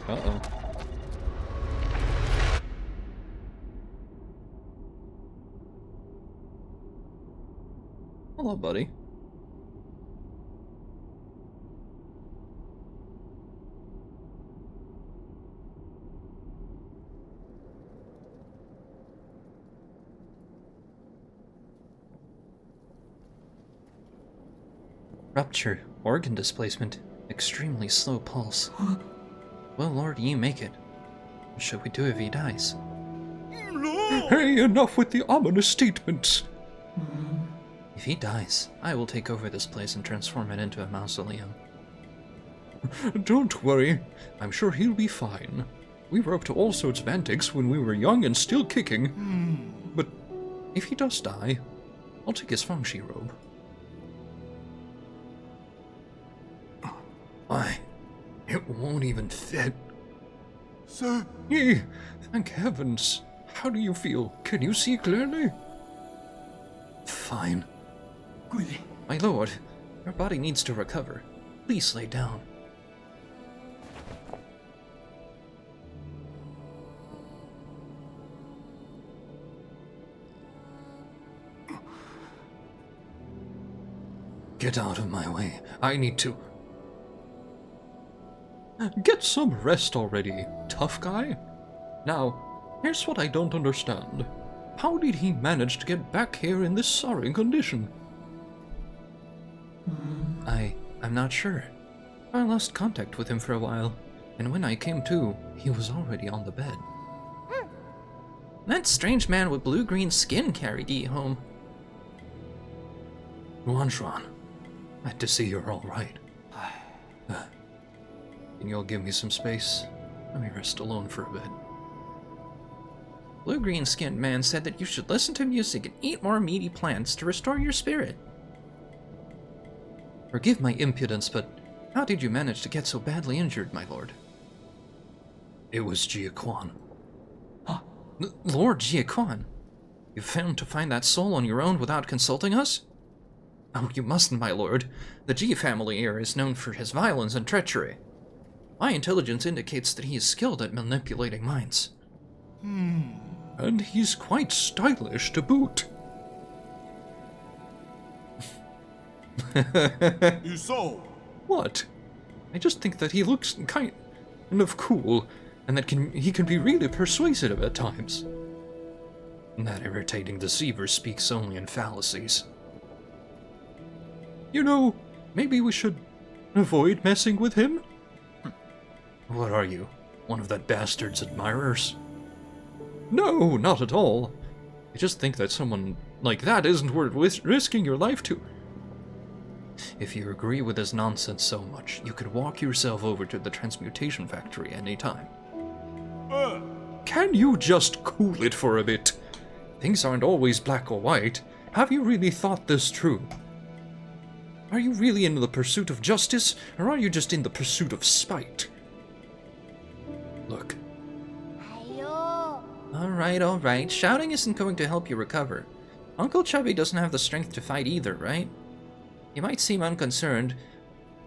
Uh-oh. Hello, buddy. Rupture, organ displacement, extremely slow pulse. Will Lord Yi make it? What shall we do if he dies? No! Hey, enough with the ominous statements. If he dies, I will take over this place and transform it into a mausoleum. Don't worry, I'm sure he'll be fine. We were up to all sorts of antics when we were young and still kicking. But if he does die, I'll take his Fangshi robe. Why, it won't even fit. Sir, Hey, thank heavens. How do you feel? Can you see clearly? Fine. Guli. My lord, your body needs to recover. Please lay down. Get out of my way. I need to... Get some rest already, tough guy. Now, here's what I don't understand. How did he manage to get back here in this sorry condition? I'm not sure. I lost contact with him for a while, and when I came to, he was already on the bed. That strange man with blue-green skin carried Yi home. Ruanshuan, glad to see you're all right. Can you all give me some space? Let me rest alone for a bit. Blue-green skinned man said that you should listen to music and eat more meaty plants to restore your spirit. Forgive my impudence, but how did you manage to get so badly injured, my lord? It was Jia Quan. Lord Jia Quan? You failed to find that soul on your own without consulting us? Oh, you mustn't, my lord. The Jia family here is known for his violence and treachery. My intelligence indicates that he is skilled at manipulating minds. And he's quite stylish to boot. So, What? I just think that he looks kind of cool, and that he can be really persuasive at times. That irritating deceiver speaks only in fallacies. You know, maybe we should avoid messing with him? What are you, one of that bastard's admirers? No, not at all. I just think that someone like that isn't worth risking your life to. If you agree with his nonsense so much, you could walk yourself over to the transmutation factory any time. Can you just cool it for a bit? Things aren't always black or white. Have you really thought this through? Are you really in the pursuit of justice, or are you just in the pursuit of spite? Look. Alright. Shouting isn't going to help you recover. Uncle Chubby doesn't have the strength to fight either, right? He might seem unconcerned,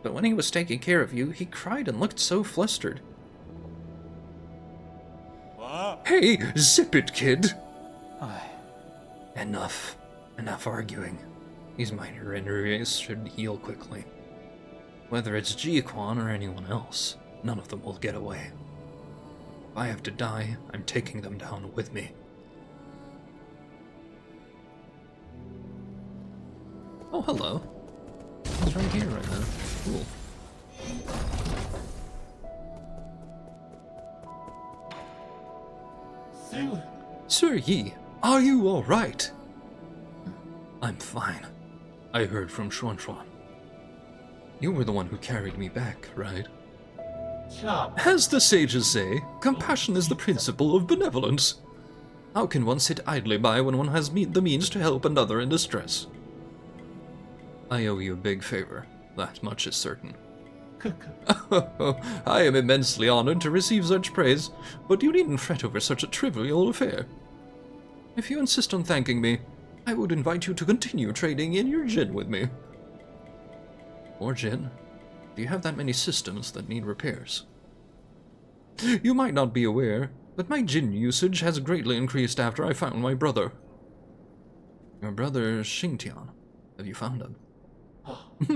but when he was taking care of you, he cried and looked so flustered. Hey, zip it, kid! Enough arguing. These minor injuries should heal quickly. Whether it's Jia Quan or anyone else, none of them will get away. If I have to die, I'm taking them down with me. Oh, hello. He's right here right now. Cool. Sailor. Sir Yi, are you all right? I'm fine. I heard from Xuan Xuan. You were the one who carried me back, right? As the sages say, compassion is the principle of benevolence. How can one sit idly by when one has the means to help another in distress? I owe you a big favor, that much is certain. I am immensely honored to receive such praise, but you needn't fret over such a trivial affair. If you insist on thanking me, I would invite you to continue trading in your Jin with me. More Jin? Do you have that many systems that need repairs? You might not be aware, but my Jin usage has greatly increased after I found my brother. Your brother Xingtian. Have you found him?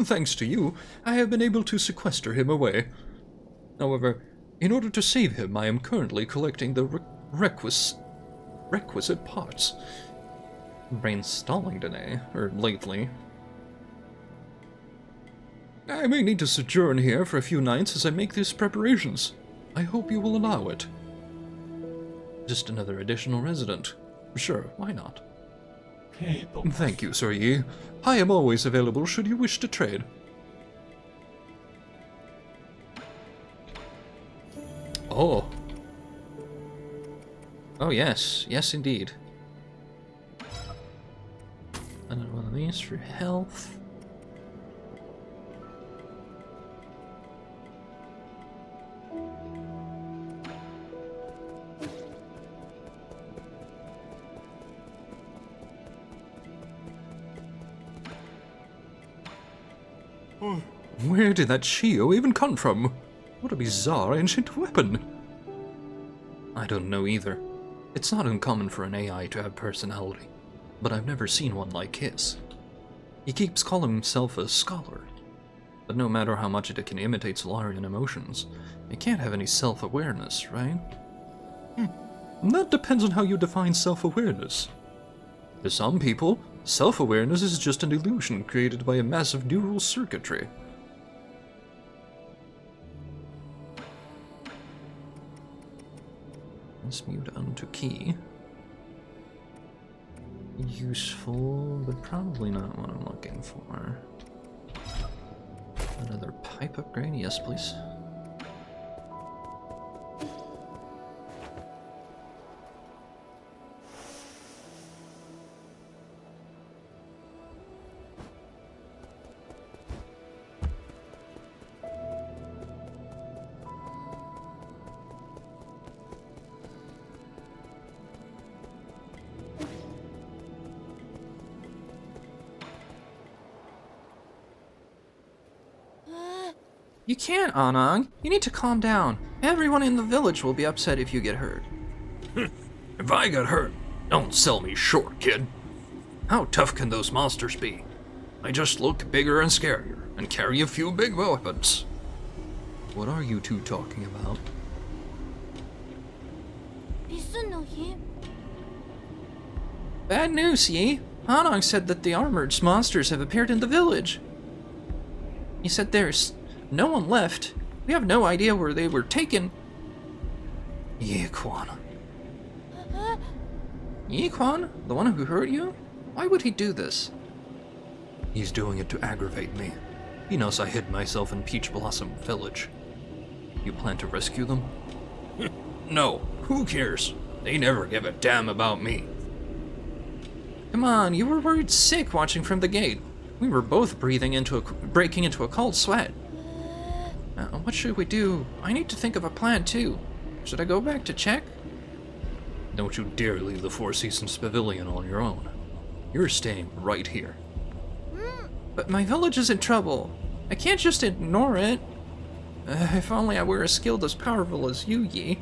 Thanks to you, I have been able to sequester him away. However, in order to save him, I am currently collecting the requisite parts. Brain stalling today, or lately. I may need to sojourn here for a few nights as I make these preparations. I hope you will allow it. Just another additional resident. Sure, why not? Thank you, Sir Yi. I am always available should you wish to trade. Oh. Oh, yes. Yes, indeed. Another one of these for health. Where did that Shio even come from? What a bizarre ancient weapon. I don't know either. It's not uncommon for an AI to have personality, but I've never seen one like his. He keeps calling himself a scholar, but no matter how much it can imitate Solarian emotions, it can't have any self-awareness, right? That depends on how you define self-awareness. To some people, self-awareness is just an illusion created by a massive neural circuitry. Transmute onto key. Useful, but probably not what I'm looking for. Another pipe upgrade? Yes, please. You can't, Anang. You need to calm down. Everyone in the village will be upset if you get hurt. If I get hurt, don't sell me short, kid. How tough can those monsters be? I just look bigger and scarier, and carry a few big weapons. What are you two talking about? Bad news, Yi. Anang said that the armored monsters have appeared in the village. He said there's no one left. We have no idea where they were taken. Yi Quan. Yi Quan? The one who hurt you? Why would he do this? He's doing it to aggravate me. He knows I hid myself in Peach Blossom Village. You plan to rescue them? No, who cares? They never give a damn about me. Come on, you were worried sick watching from the gate. We were both breaking into a cold sweat. What should we do? I need to think of a plan too. Should I go back to check? Don't you dare leave the Four Seasons Pavilion on your own. You're staying right here. But my village is in trouble. I can't just ignore it. If only I were as skilled as powerful as you, Yi.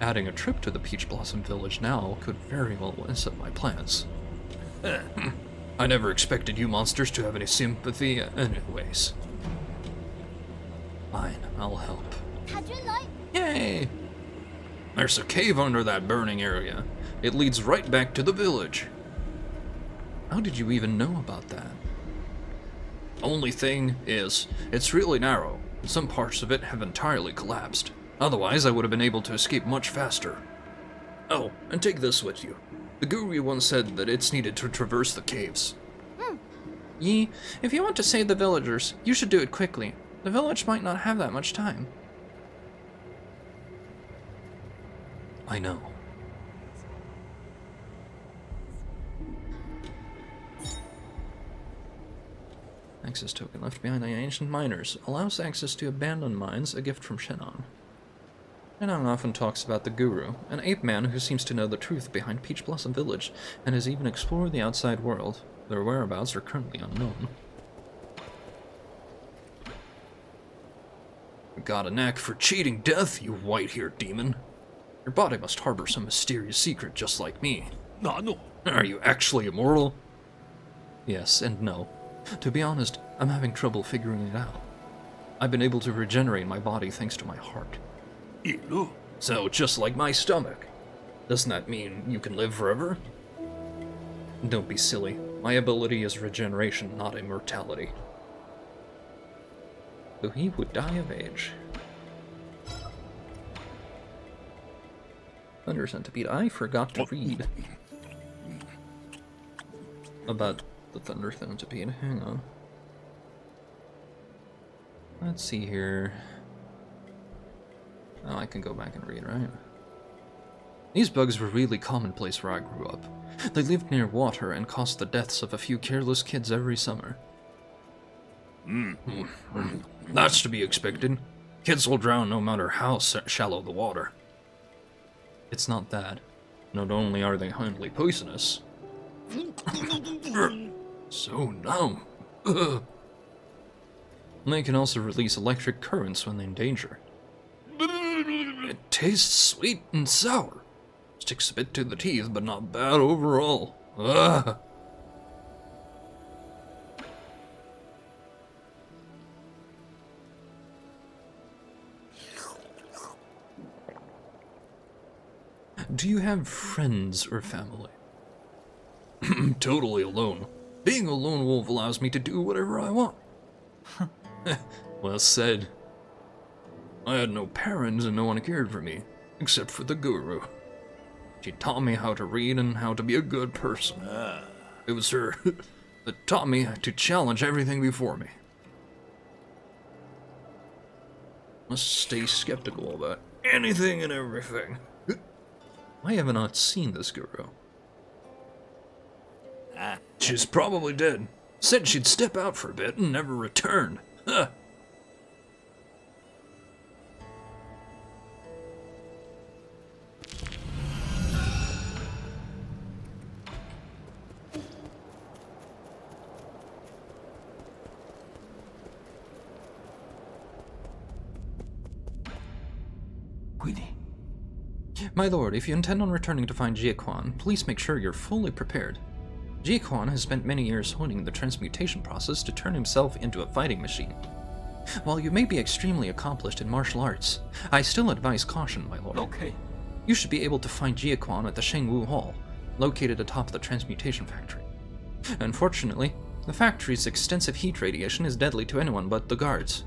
Adding a trip to the Peach Blossom Village now could very well mess up my plans. I never expected you monsters to have any sympathy anyways. Fine, I'll help. Yay! There's a cave under that burning area. It leads right back to the village. How did you even know about that? Only thing is, it's really narrow. Some parts of it have entirely collapsed. Otherwise, I would have been able to escape much faster. Oh, and take this with you. The guru once said that it's needed to traverse the caves. Yi, if you want to save the villagers, you should do it quickly. The village might not have that much time. I know. Access token left behind by ancient miners. Allows access to abandoned mines, a gift from Shenong. Shenong often talks about the Guru, an ape man who seems to know the truth behind Peach Blossom Village, and has even explored the outside world. Their whereabouts are currently unknown. Got a knack for cheating death, you white-haired demon. Your body must harbor some mysterious secret just like me. 나노. Are you actually immortal? Yes and no. To be honest, I'm having trouble figuring it out. I've been able to regenerate my body thanks to my heart. 일로. So, just like my stomach. Doesn't that mean you can live forever? Don't be silly. My ability is regeneration, not immortality. So he would die of age. Thunder Centipede. I forgot to read about the Thunder Centipede. Hang on. Let's see here. Oh, I can go back and read, right? These bugs were really commonplace where I grew up. They lived near water and caused the deaths of a few careless kids every summer. That's to be expected. Kids will drown no matter how shallow the water. It's not that. Not only are they highly poisonous, so numb. They can also release electric currents when in danger. It tastes sweet and sour. Sticks a bit to the teeth, but not bad overall. Ugh. Do you have friends or family? Totally alone. Being a lone wolf allows me to do whatever I want. Well said. I had no parents and no one cared for me, except for the guru. She taught me how to read and how to be a good person. It was her that taught me to challenge everything before me. Must stay skeptical about anything and everything. Why have I not seen this guru? She's probably dead. Said she'd step out for a bit and never return. Huh. Queenie. My lord, if you intend on returning to find Jie Quan, please make sure you're fully prepared. Jie Quan has spent many years honing the transmutation process to turn himself into a fighting machine. While you may be extremely accomplished in martial arts, I still advise caution, my lord. Okay. You should be able to find Jie Quan at the Shengwu Hall, located atop the transmutation factory. Unfortunately, the factory's extensive heat radiation is deadly to anyone but the guards.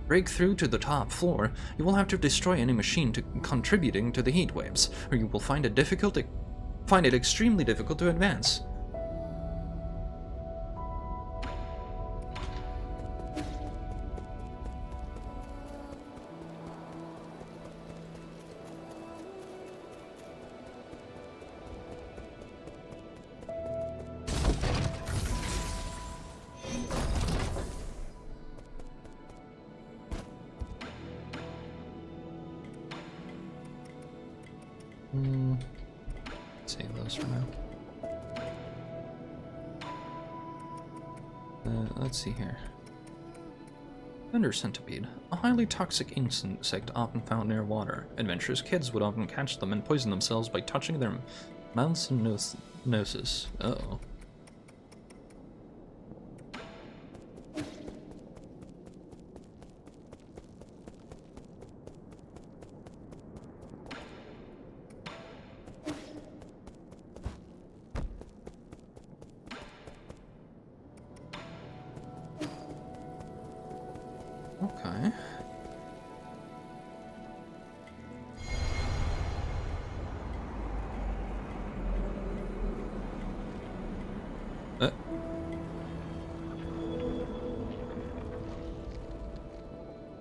Break through to the top floor, you will have to destroy any machine contributing to the heat waves, or you will find it extremely difficult to advance. Save those for now. Let's see here. Thunder Centipede, a highly toxic insect often found near water. Adventurous kids would often catch them and poison themselves by touching their mouths and noses. Uh-oh.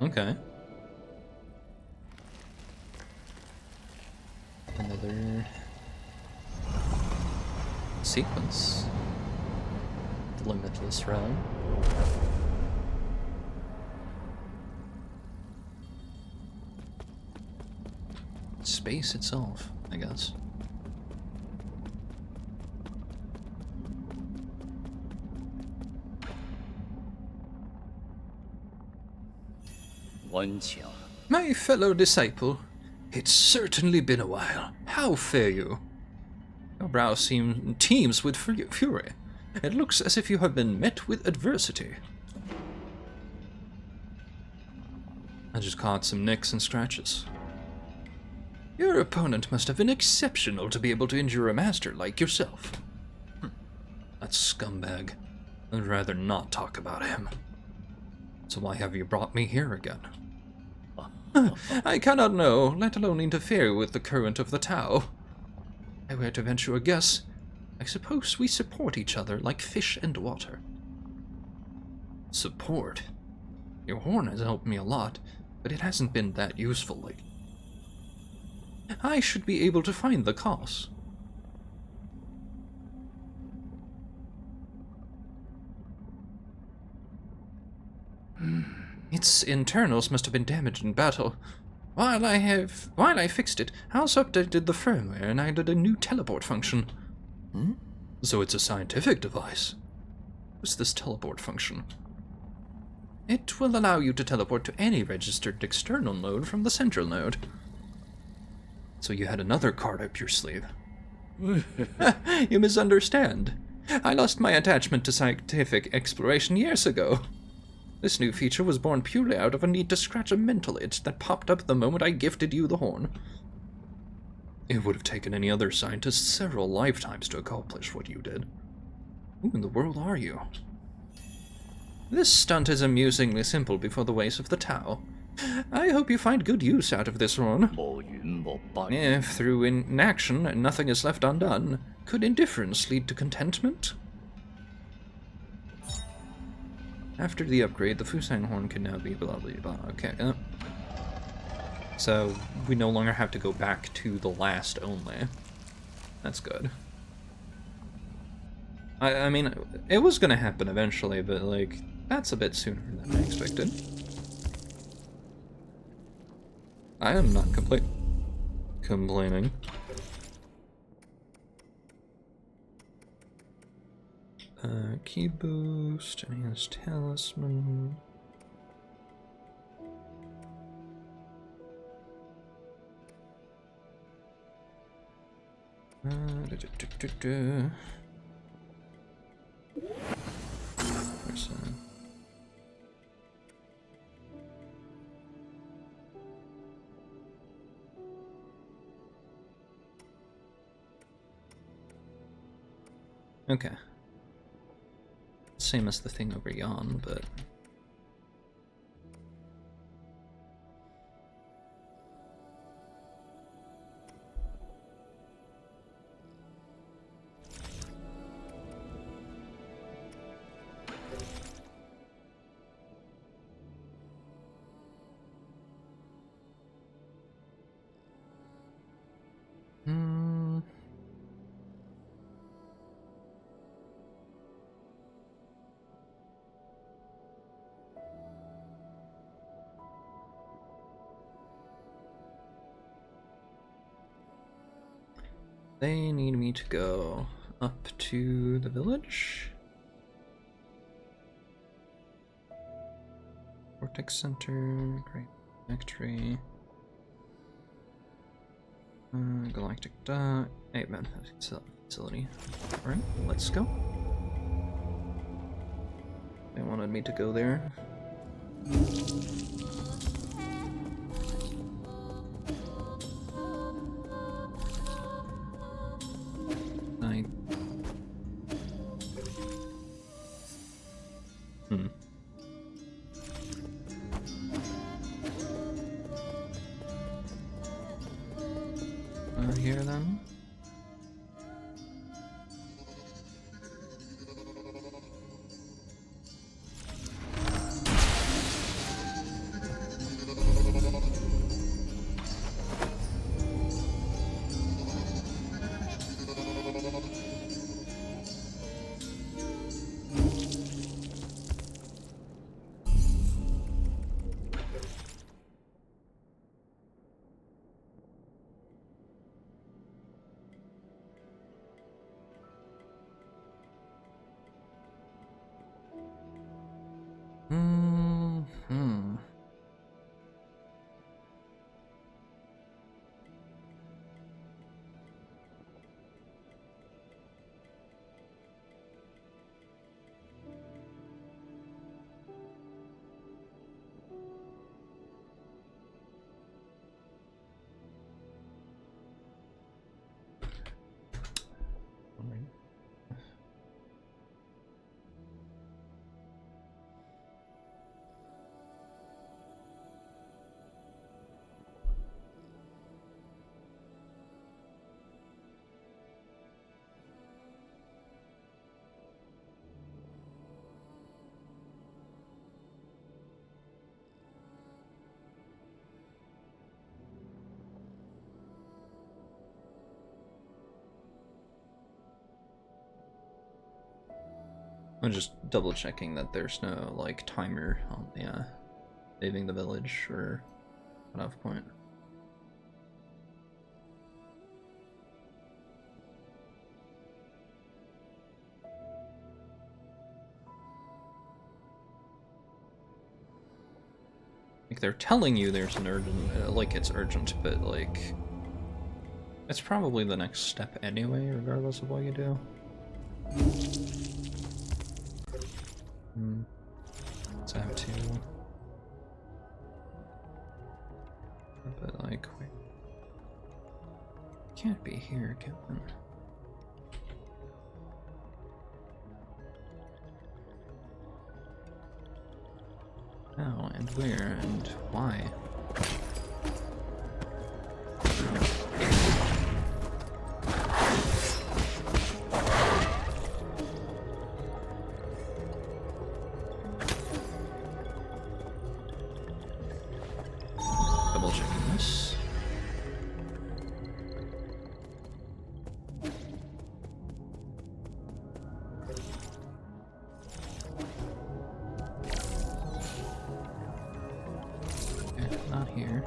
Okay. Another sequence. The Limitless Realm. Space itself, I guess. My fellow disciple, it's certainly been a while. How fare you? Your brow teems with fury. It looks as if you have been met with adversity. I just caught some nicks and scratches. Your opponent must have been exceptional to be able to injure a master like yourself. That scumbag. I'd rather not talk about him. So why have you brought me here again? I cannot know, let alone interfere with the current of the Tao. I were to venture a guess, I suppose we support each other like fish and water. Support? Your horn has helped me a lot, but it hasn't been that useful lately. I should be able to find the cause. Its internals must have been damaged in battle. While I fixed it, House updated the firmware and added a new teleport function. So it's a scientific device. What's this teleport function? It will allow you to teleport to any registered external node from the central node. So you had another card up your sleeve. You misunderstand. I lost my attachment to scientific exploration years ago. This new feature was born purely out of a need to scratch a mental itch that popped up the moment I gifted you the horn. It would have taken any other scientist several lifetimes to accomplish what you did. Who in the world are you? This stunt is amusingly simple before the ways of the Tao. I hope you find good use out of this horn. If through inaction nothing is left undone, could indifference lead to contentment? After the upgrade, the Fusang horn can now be blah blah blah. Okay. So we no longer have to go back to the last only. That's good. I mean, it was gonna happen eventually, but like, that's a bit sooner than I expected. I am not complaining. Key boost, enhanced talisman. Where's that? Okay. Same as the thing over yon, but... They need me to go up to the village. Vortex Center, Great Factory. Galactic Dock, 8-man facility. Alright, let's go. They wanted me to go there. Here then. Hmm. I'm just double checking that there's no like timer on the leaving the village or cutoff point. Like they're telling you there's an urgent, like it's urgent, but like it's probably the next step anyway, regardless of what you do. Let's have two. But like, wait. Can't be here, can it? How and where and why? Double checking this. Okay, not here.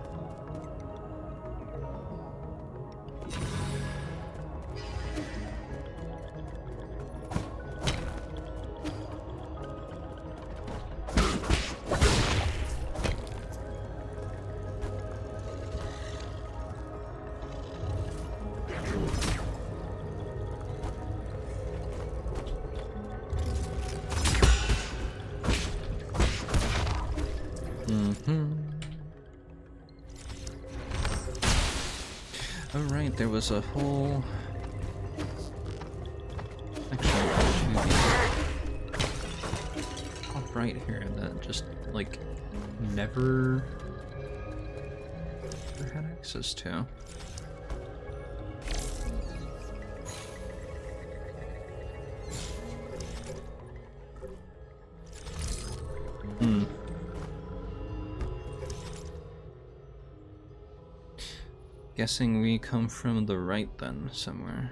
Oh right, there was a whole... Actually, top right here that just, like, never had access to. Guessing we come from the right then, somewhere.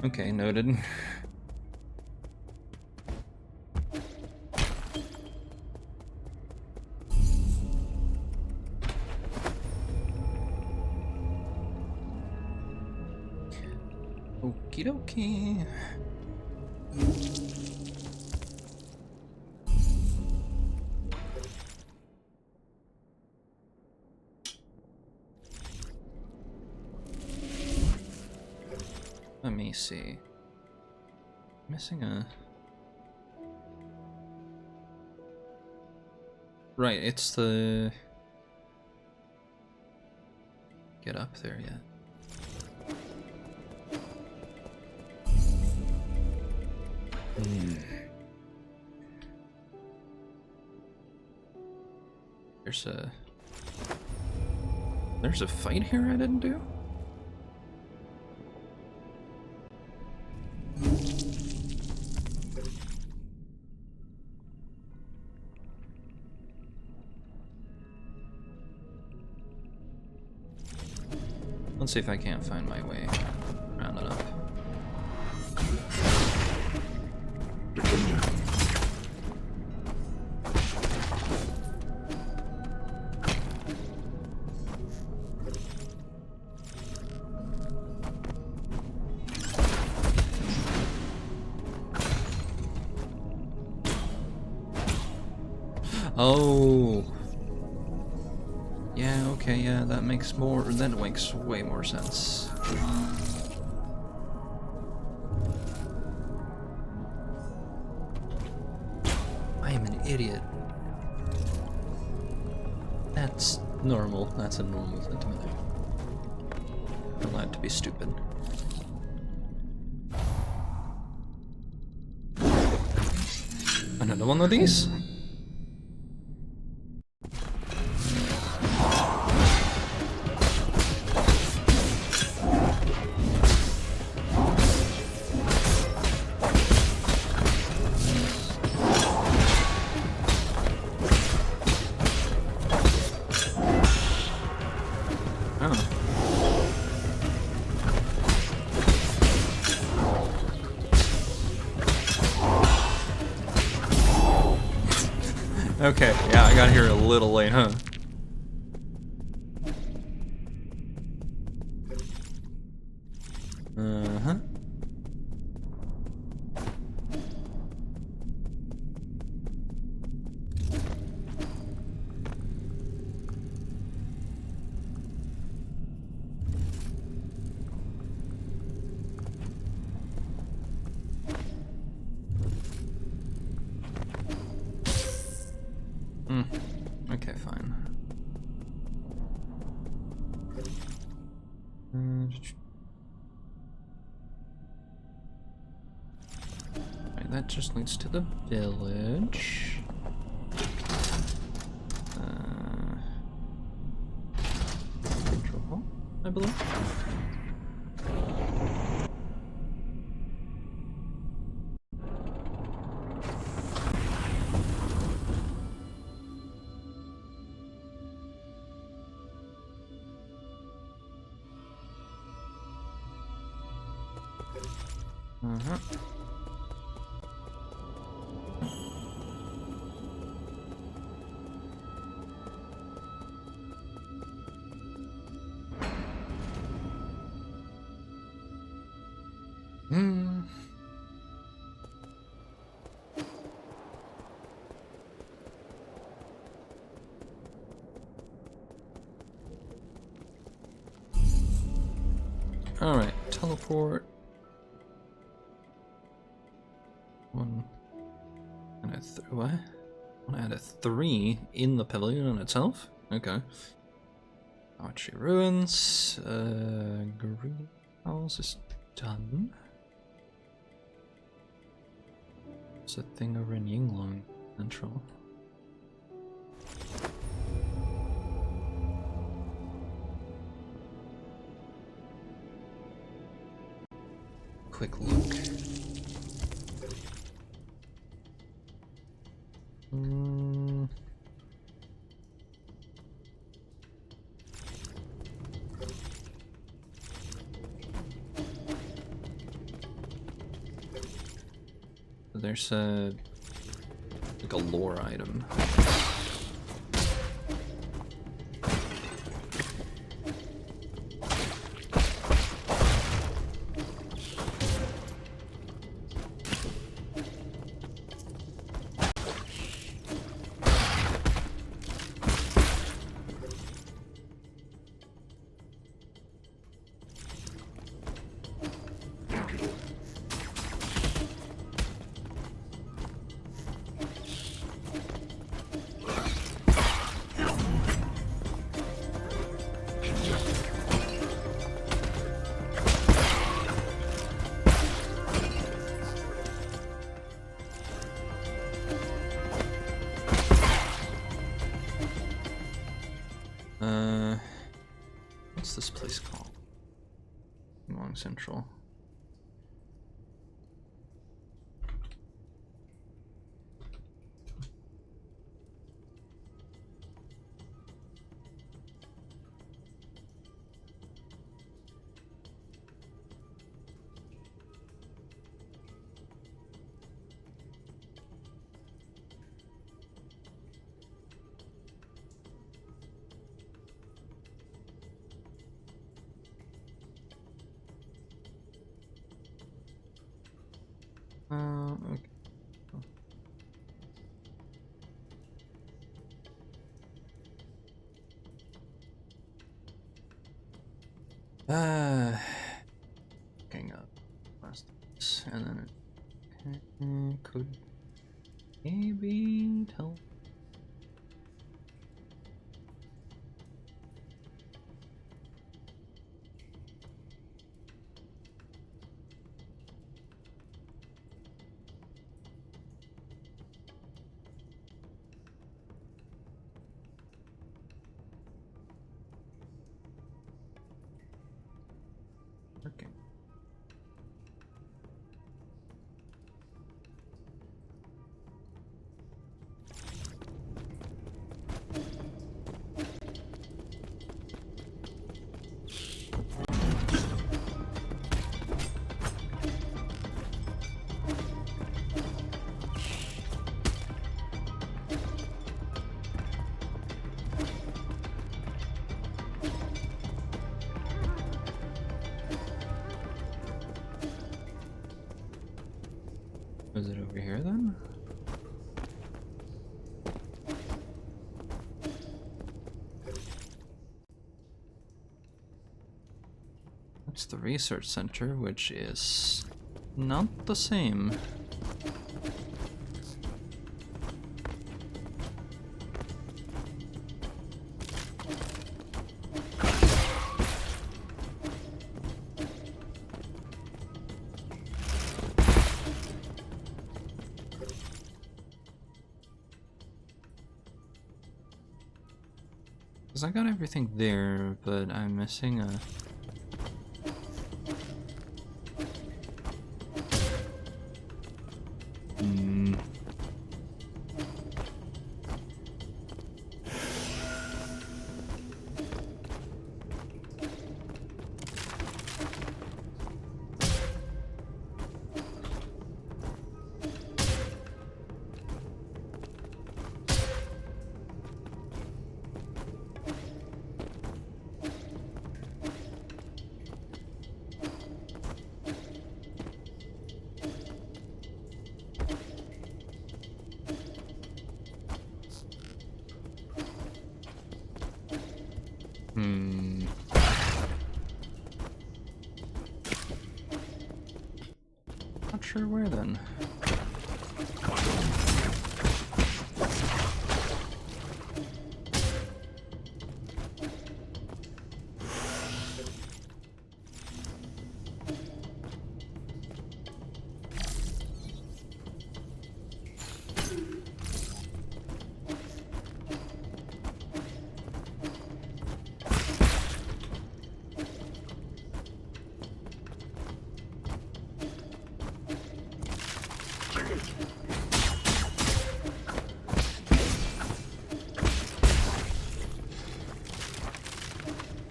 Okay, noted. Okie dokie. Let me see. Missing a... Right, it's the... Get up there yet. There's a fight here I didn't do? Let's see if I can't find my way around it up. Oh. Yeah, okay, yeah, that makes way more sense. I am an idiot. That's normal. That's a normal sentiment. I'm allowed to be stupid. Another one of these? Okay, yeah, I got here a little late, huh? Uh-huh. Okay, fine. Right, that just leads to the village. Central Hall, I believe. Uh-huh. Hmm. All right, teleport. One and a what? One add a 3 in the pavilion itself. Okay. Archery ruins. Greenhouse is done. It's a thing over in Yinglong Central. Quick look. There's like a lore item. What's this place called? Yinglong Central. Okay. Looking up last this, and then could maybe tell. Working. Was it over here then? That's the research center, which is not the same. Because I got everything there, but I'm missing a... Not sure where then.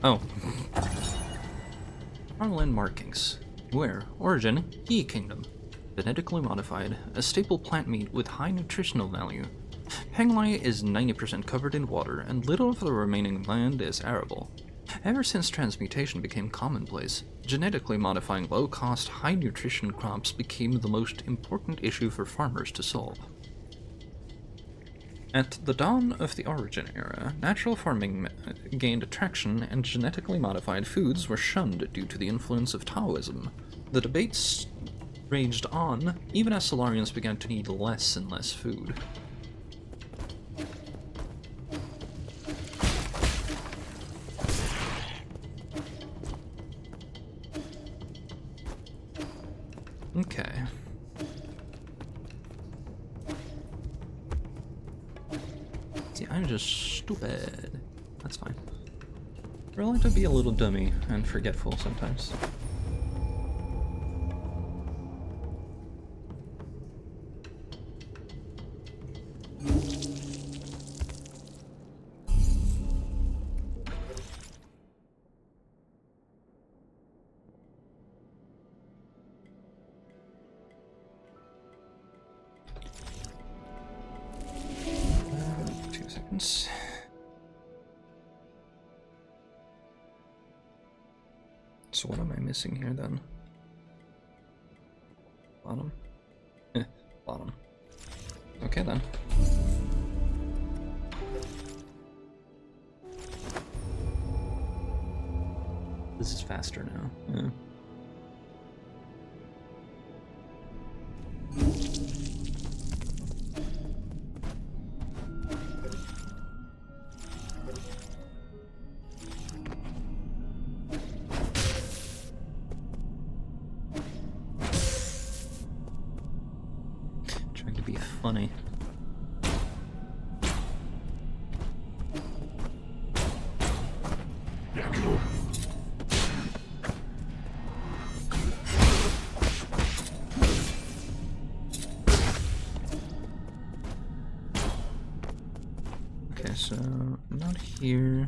Oh. Arlen markings. Where? Origin, Yi Kingdom. Genetically modified, a staple plant meat with high nutritional value. Penglai is 90% covered in water, and little of the remaining land is arable. Ever since transmutation became commonplace, genetically modifying low-cost, high-nutrition crops became the most important issue for farmers to solve. At the dawn of the Origin era, natural farming gained traction and genetically modified foods were shunned due to the influence of Taoism. The debates raged on, even as Solarians began to need less and less food. Okay. See, I'm just stupid. That's fine. I like to be a little dummy and forgetful sometimes. So what am I missing here then? Bottom? Bottom. Okay then. This is faster now. Yeah. Trying to be funny. Okay, so not here.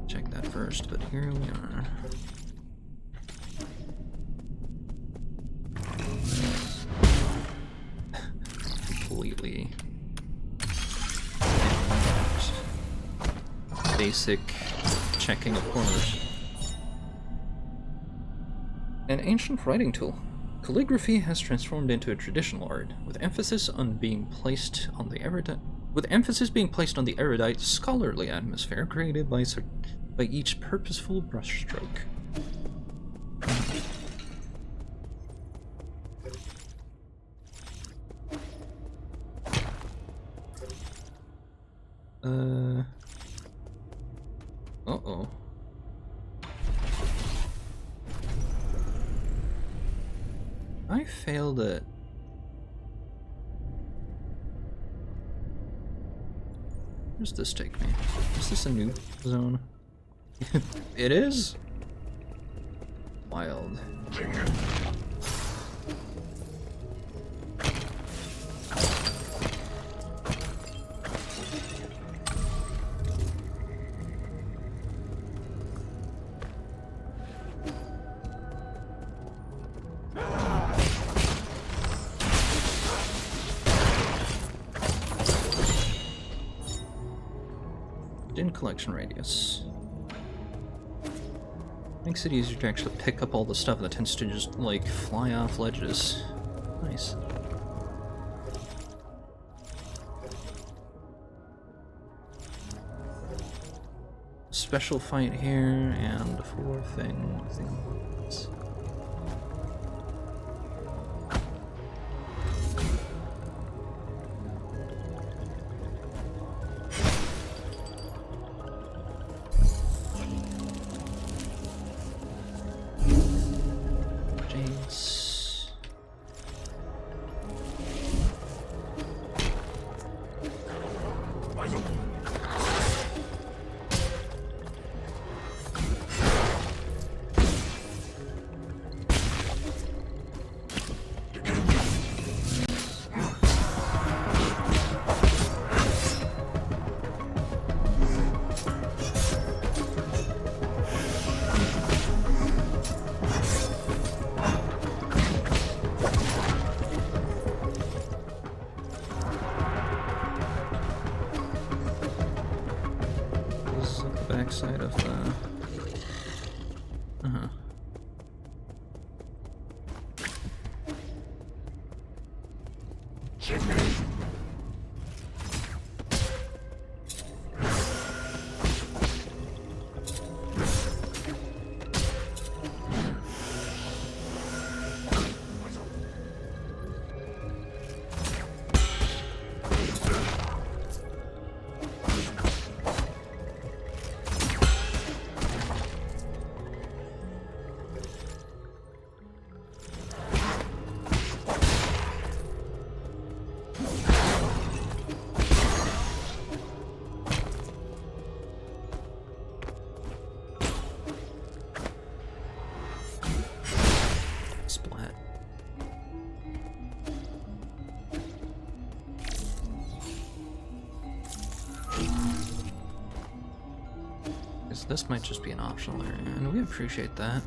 Check that first, but here we are. Completely basic checking of corners. An ancient writing tool. Calligraphy has transformed into a traditional art, with emphasis being placed on the erudite, scholarly atmosphere created by each purposeful brushstroke. Uh-oh. I failed it. Where does this take me? Is this a new zone? It is? Wild. In collection radius. Makes it easier to actually pick up all the stuff that tends to just, like, fly off ledges. Nice. Special fight here, and 4 things. Backside of the... Splat. This might just be an optional area, and we appreciate that.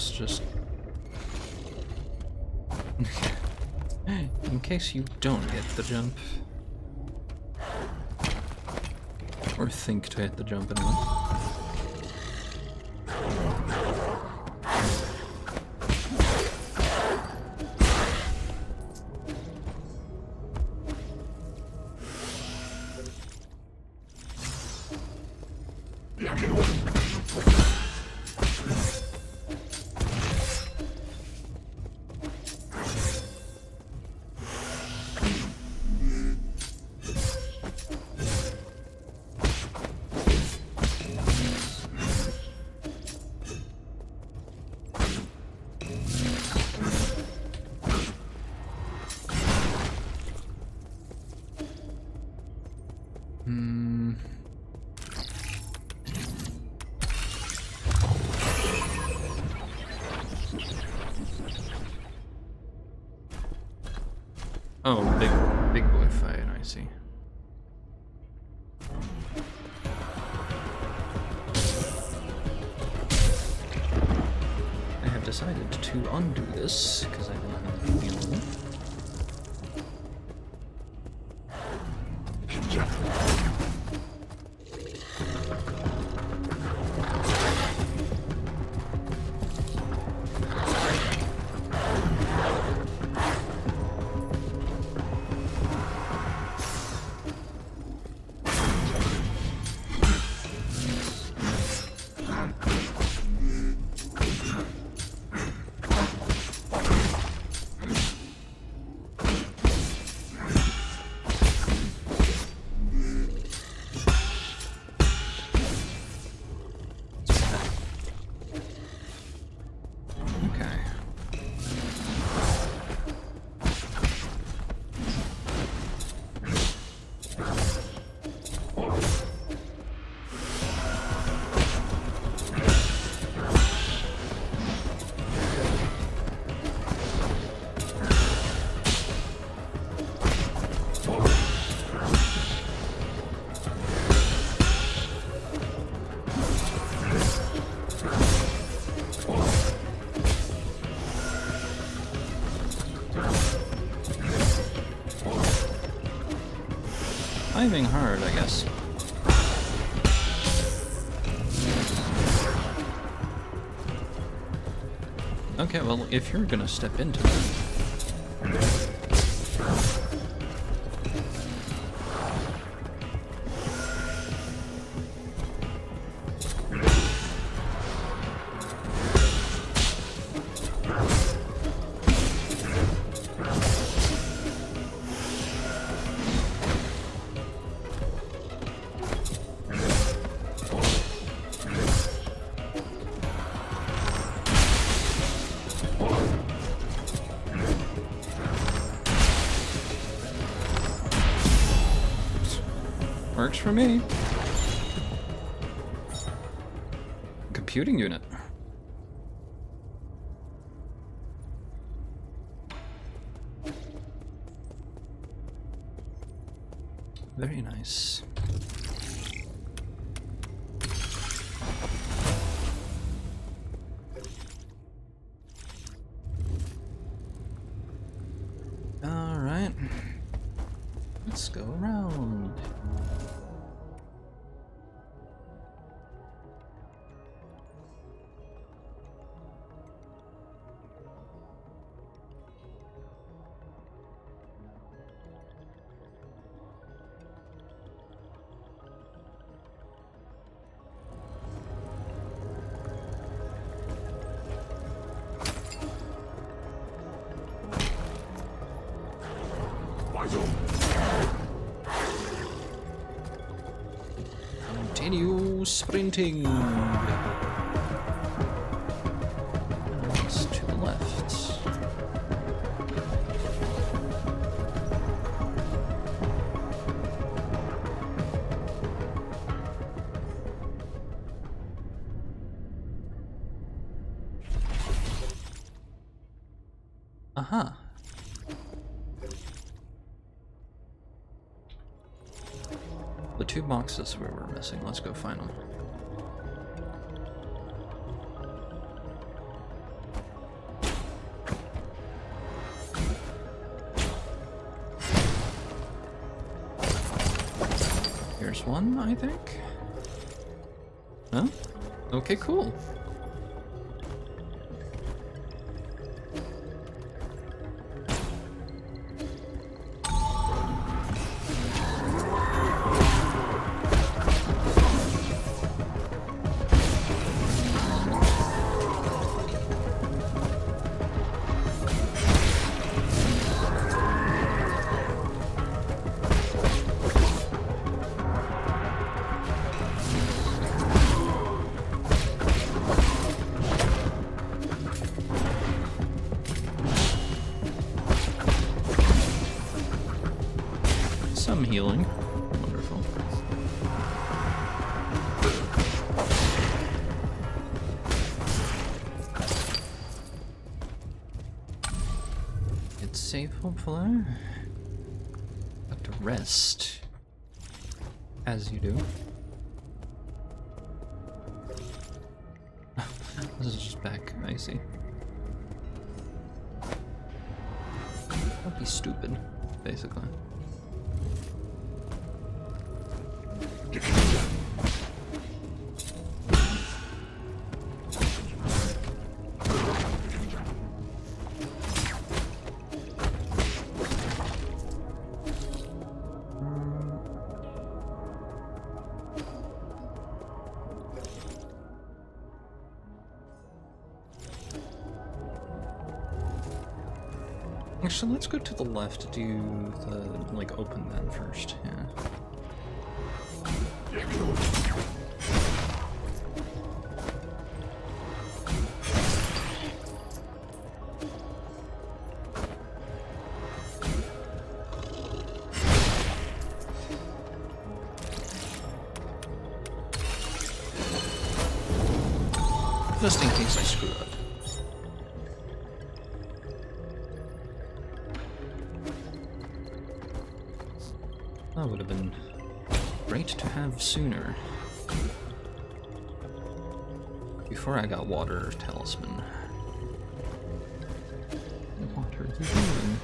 guess, just... in case you don't hit the jump. Or think to hit the jump anyway. Oh, big boy fight, I see. I have decided to undo this, because I don't have the feeling. Timing hard, I guess. Okay, well, if you're gonna step into it... Works for me. Computing unit. Very nice. All right. Let's go around. Continue sprinting. It's to the left. Aha. The two boxes we were missing, let's go find them. Here's one, I think. Huh? Okay, cool. Some healing. Wonderful. It's safe, hopefully. But to rest. As you do. This is just back, I see. Don't be stupid, basically. Actually, let's go to the left to do the, like, open that first, yeah. Just in case I screw up. That would have been great to have sooner. Before I got water talisman. What are you doing?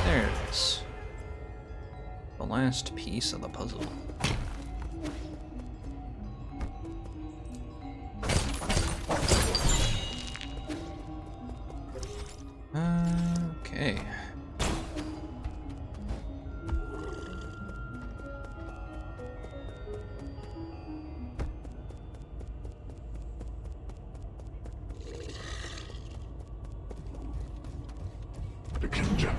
There it is. The last piece of the puzzle. Okay. The Kinja.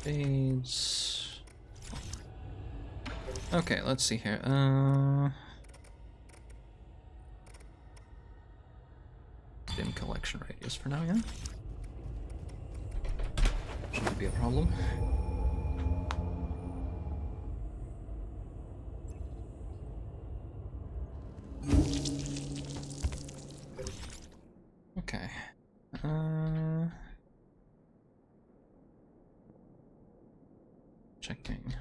Fades. Okay, let's see here. Dim collection radius for now, yeah? Shouldn't be a problem. Okay. Checking.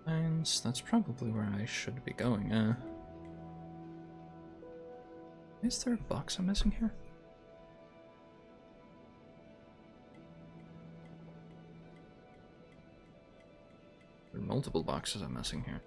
Mines, that's probably where I should be going, Is there a box I'm missing here? There are multiple boxes I'm missing here.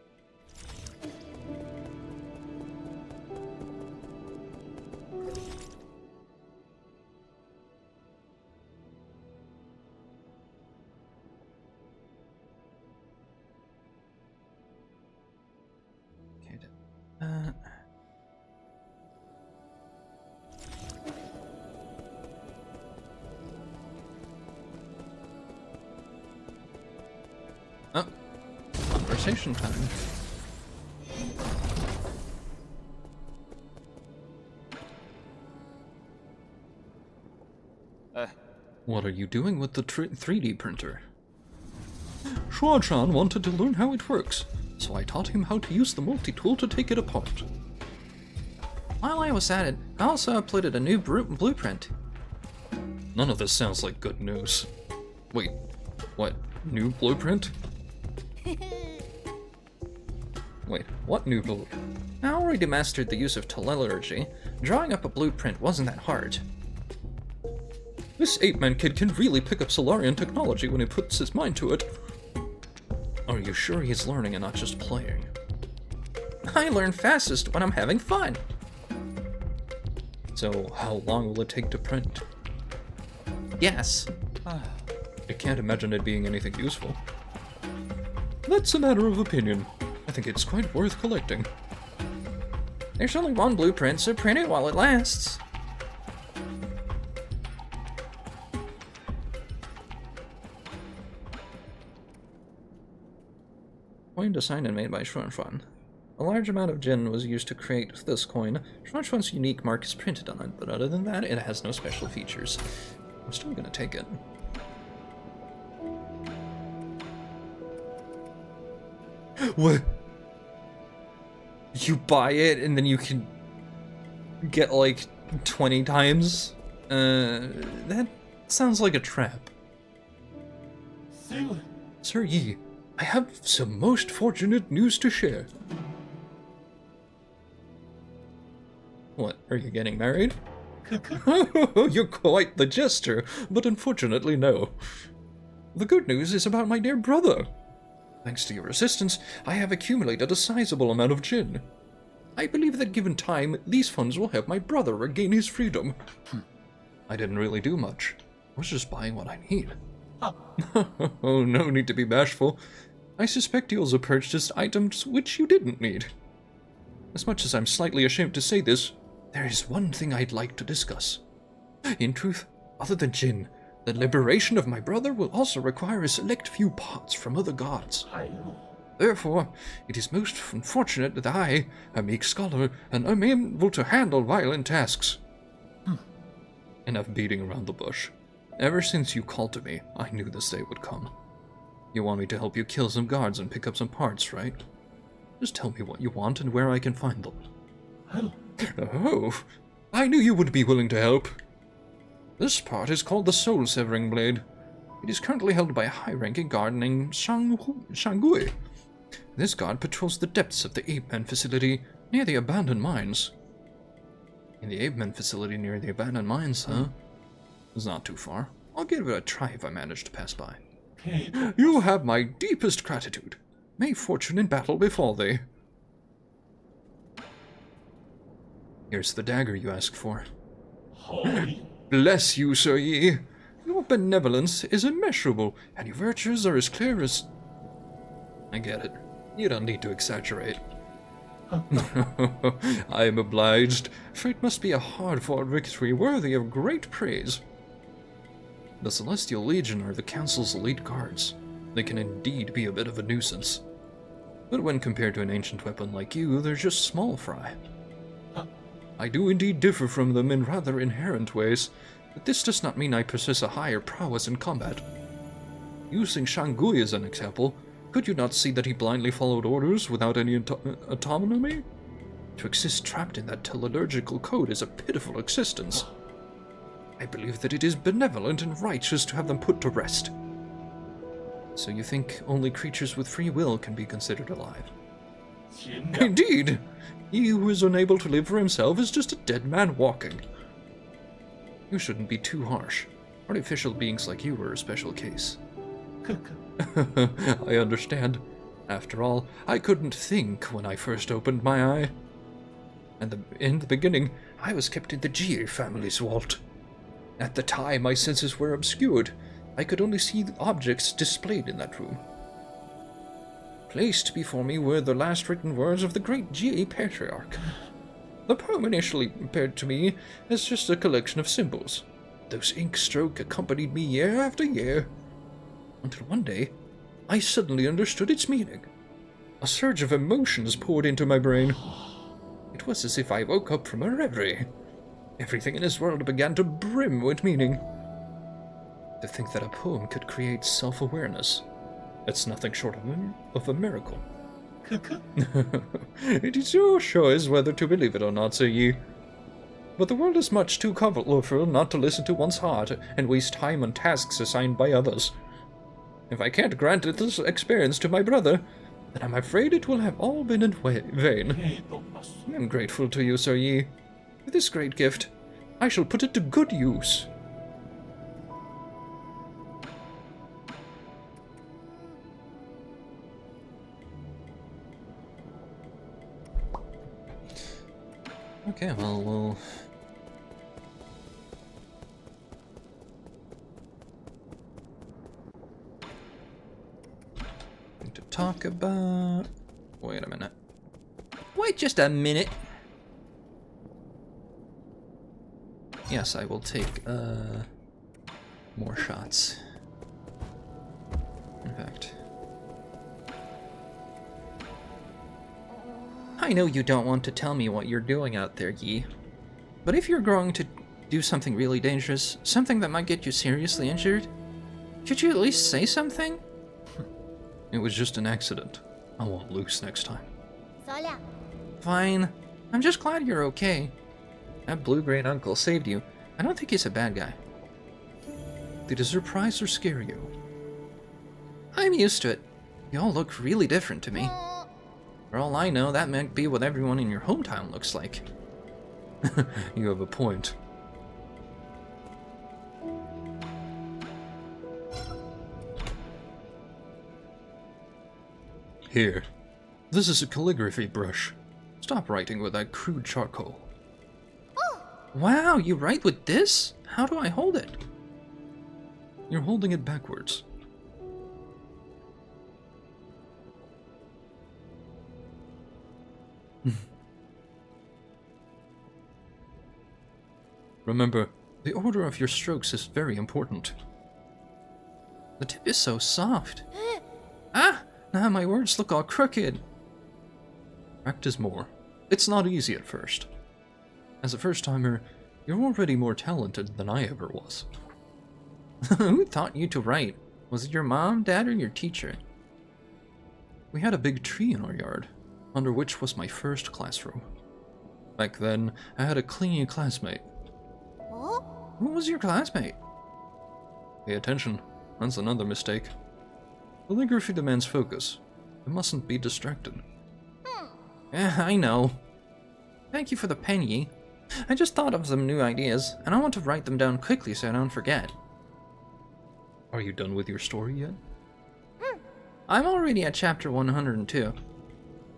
Oh, conversation time. What are you doing with the 3D printer? Shuo-chan wanted to learn how it works, so I taught him how to use the multi-tool to take it apart. While I was at it, I also uploaded a new blueprint. None of this sounds like good news. Wait, what? New blueprint? Wait, what new blueprint? I already mastered the use of teleurgy. Drawing up a blueprint wasn't that hard. This ape-man kid can really pick up Solarian technology when he puts his mind to it. Are you sure he's learning and not just playing? I learn fastest when I'm having fun. So, how long will it take to print? Yes. I can't imagine it being anything useful. That's a matter of opinion. I think it's quite worth collecting. There's only one blueprint, so print it while it lasts. Coin designed and made by Shuan. A large amount of Jin was used to create this coin. Shuan's unique mark is printed on it, but other than that, it has no special features. I'm still gonna take it. What? You buy it and then you can get like 20 times? That sounds like a trap. Sailor. Sir Yi, I have some most fortunate news to share. What, are you getting married? Oh, you're quite the jester, but unfortunately no. The good news is about my dear brother. Thanks to your assistance, I have accumulated a sizable amount of Jin. I believe that given time, these funds will help my brother regain his freedom. I didn't really do much. I was just buying what I need. Oh, no need to be bashful. I suspect you also purchased items which you didn't need. As much as I'm slightly ashamed to say this, there is one thing I'd like to discuss. In truth, other than Jin, the liberation of my brother will also require a select few parts from other gods. Therefore, it is most unfortunate that I, a meek scholar, am unable to handle violent tasks. Enough beating around the bush. Ever since you called to me, I knew this day would come. You want me to help you kill some guards and pick up some parts, right? Just tell me what you want and where I can find them. Oh, I knew you would be willing to help. This part is called the Soul Severing Blade. It is currently held by a high-ranking guard named Shangui. This guard patrols the depths of the Ape-Man facility near the abandoned mines. In the Ape-Man facility near the abandoned mines, huh? It's not too far. I'll give it a try if I manage to pass by. You have my deepest gratitude. May fortune in battle befall thee. Here's the dagger you asked for. Bless you, Sir Yi. Your benevolence is immeasurable, and your virtues are as clear as... I get it. You don't need to exaggerate. I am obliged, for it must be a hard-fought victory worthy of great praise. The Celestial Legion are the Council's elite guards. They can indeed be a bit of a nuisance. But when compared to an ancient weapon like you, they're just small fry. I do indeed differ from them in rather inherent ways, but this does not mean I possess a higher prowess in combat. Using Shangui as an example, could you not see that he blindly followed orders without any autonomy? To exist trapped in that teleurgical code is a pitiful existence. I believe that it is benevolent and righteous to have them put to rest. So you think only creatures with free will can be considered alive? Indeed! He who is unable to live for himself is just a dead man walking. You shouldn't be too harsh. Artificial beings like you are a special case. I understand. After all, I couldn't think when I first opened my eye. And in the beginning, I was kept in the Jie family's vault. At the time, my senses were obscured. I could only see the objects displayed in that room. Placed before me were the last written words of the great Jie Patriarch. The poem initially appeared to me as just a collection of symbols. Those ink strokes accompanied me year after year. Until one day, I suddenly understood its meaning. A surge of emotions poured into my brain. It was as if I woke up from a reverie. Everything in this world began to brim with meaning. To think that a poem could create self-awareness. That's nothing short of a miracle. It is your choice whether to believe it or not, Sir Yi. But the world is much too colorful not to listen to one's heart and waste time on tasks assigned by others. If I can't grant this experience to my brother, then I'm afraid it will have all been in vain. I am grateful to you, Sir Yi. For this great gift, I shall put it to good use. Okay, well, we'll... need to talk about... Wait a minute. Wait just a minute! Yes, I will take, more shots. In fact... I know you don't want to tell me what you're doing out there, Yi. But if you're going to do something really dangerous, something that might get you seriously injured, should you at least say something? It was just an accident. I won't lose next time. Fine. I'm just glad you're okay. That blue-green uncle saved you. I don't think he's a bad guy. Did it surprise or scare you? I'm used to it. You all look really different to me. For all I know, that might be what everyone in your hometown looks like. You have a point. Here. This is a calligraphy brush. Stop writing with that crude charcoal. Wow, you write with this? How do I hold it? You're holding it backwards. Remember, the order of your strokes is very important. The tip is so soft. Ah! Now my words look all crooked. Practice more. It's not easy at first. As a first-timer, you're already more talented than I ever was. Who taught you to write? Was it your mom, dad, or your teacher? We had a big tree in our yard, under which was my first classroom. Back then, I had a clingy classmate. Who was your classmate? Pay attention. That's another mistake. Calligraphy demands focus. You mustn't be distracted. I know. Thank you for the pen, Yi. I just thought of some new ideas, and I want to write them down quickly so I don't forget. Are you done with your story yet? I'm already at chapter 102.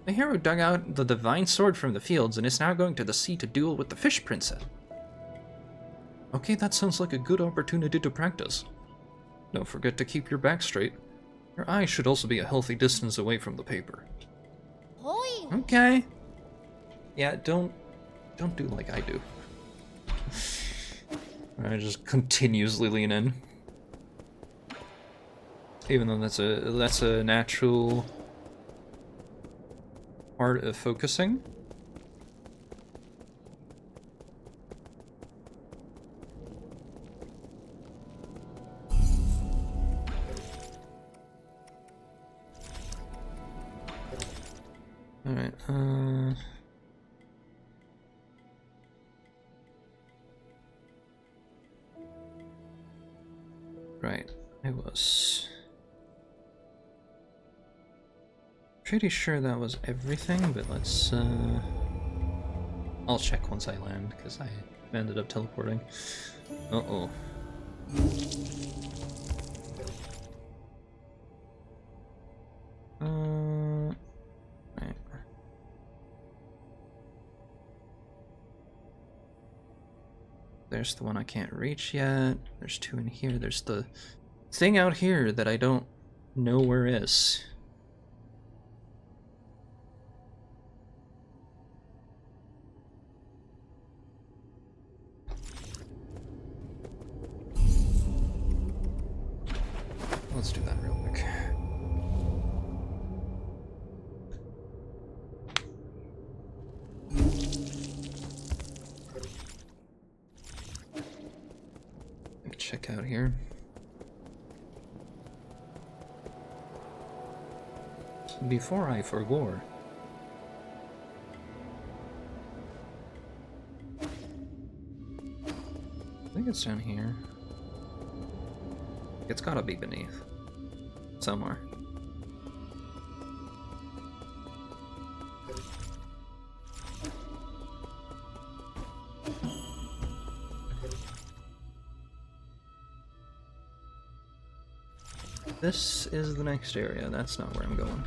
The hero dug out the divine sword from the fields and is now going to the sea to duel with the fish princess. Okay, that sounds like a good opportunity to practice. Don't forget to keep your back straight. Your eyes should also be a healthy distance away from the paper. Okay. Yeah, don't do like I do. I just continuously lean in. Even though that's a natural part of focusing. Alright, right, I was pretty sure that was everything, but let's, I'll check once I land, because I ended up teleporting. Uh-oh. Right. There's the one I can't reach yet. There's two in here. There's the thing out here that I don't know where is. Let's do that real quick. Check out here. before I forgot. I think it's down here. It's gotta be beneath. Somewhere. This is the next area. That's not where I'm going.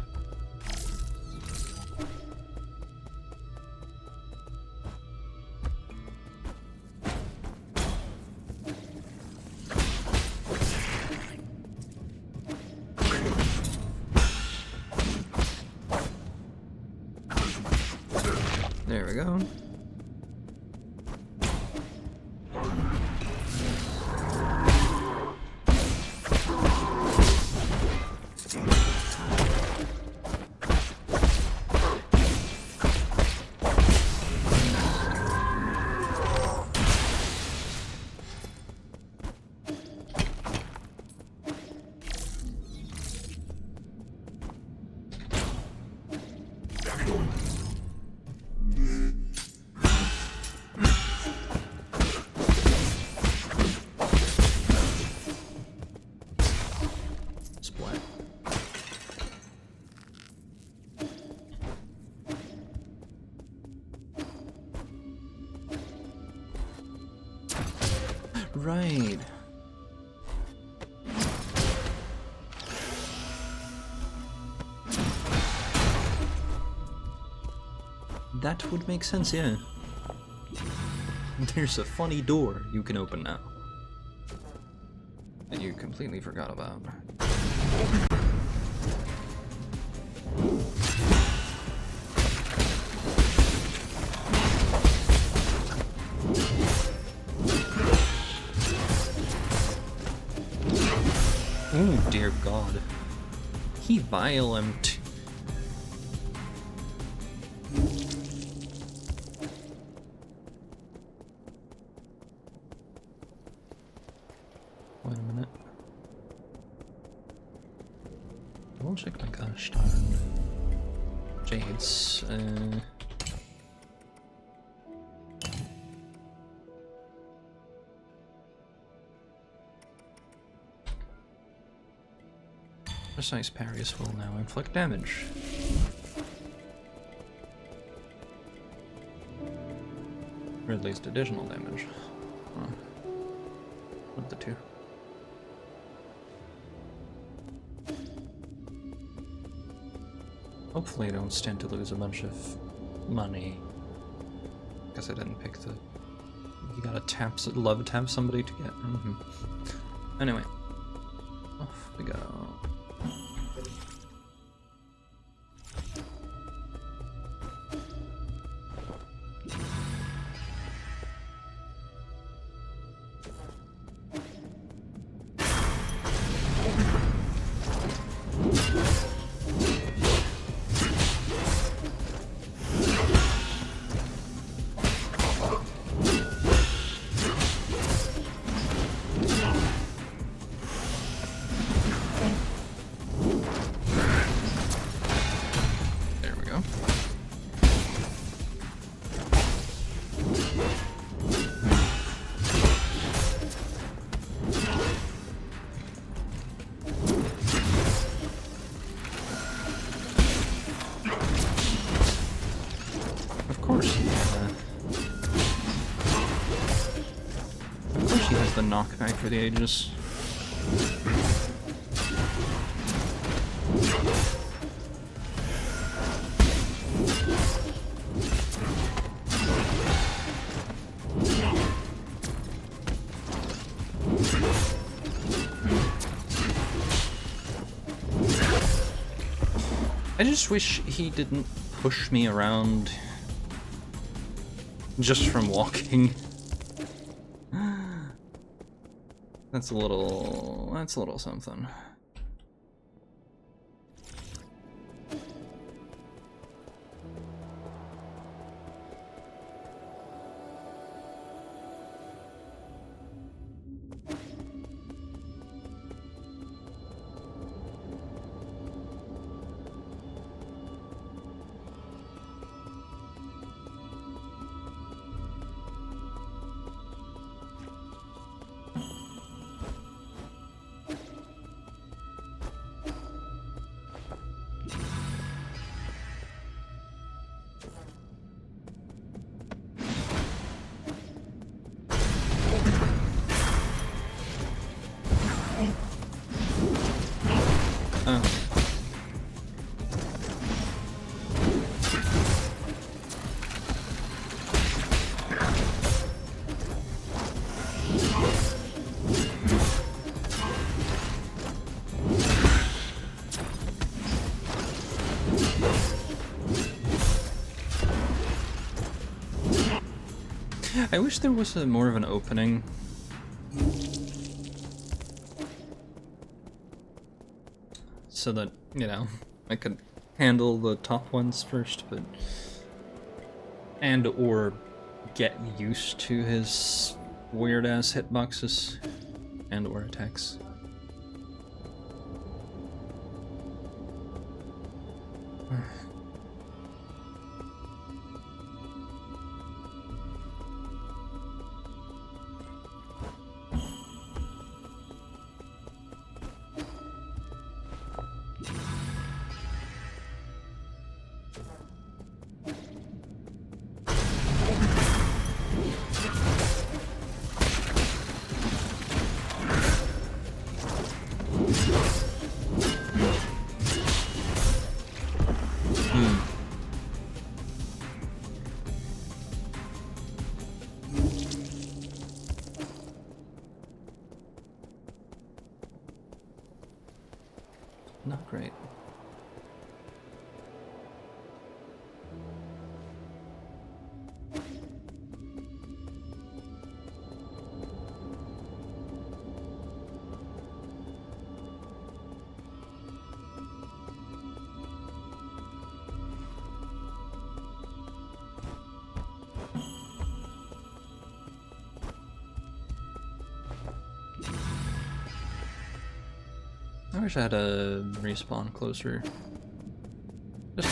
There we go. Splat. Right. That would make sense, yeah. There's a funny door you can open now. That you completely forgot about. Oh dear God. He violent. Wait a minute. I will check my gosh darn Jades. Precise parries will now inflict damage. Or at least additional damage. Huh. One of the two. Hopefully I don't stand to lose a bunch of money. Guess I didn't pick the... You gotta tap, love tap somebody to get... Anyway. Off we go. There we go. Of course he has the knockback for the ages. I just wish he didn't push me around just from walking. That's a little something. Oh. I wish there was more of an opening. So that, you know, I could handle the top ones first, but... And or get used to his weird-ass hitboxes and or attacks. Not great. I wish I had a respawn closer. Just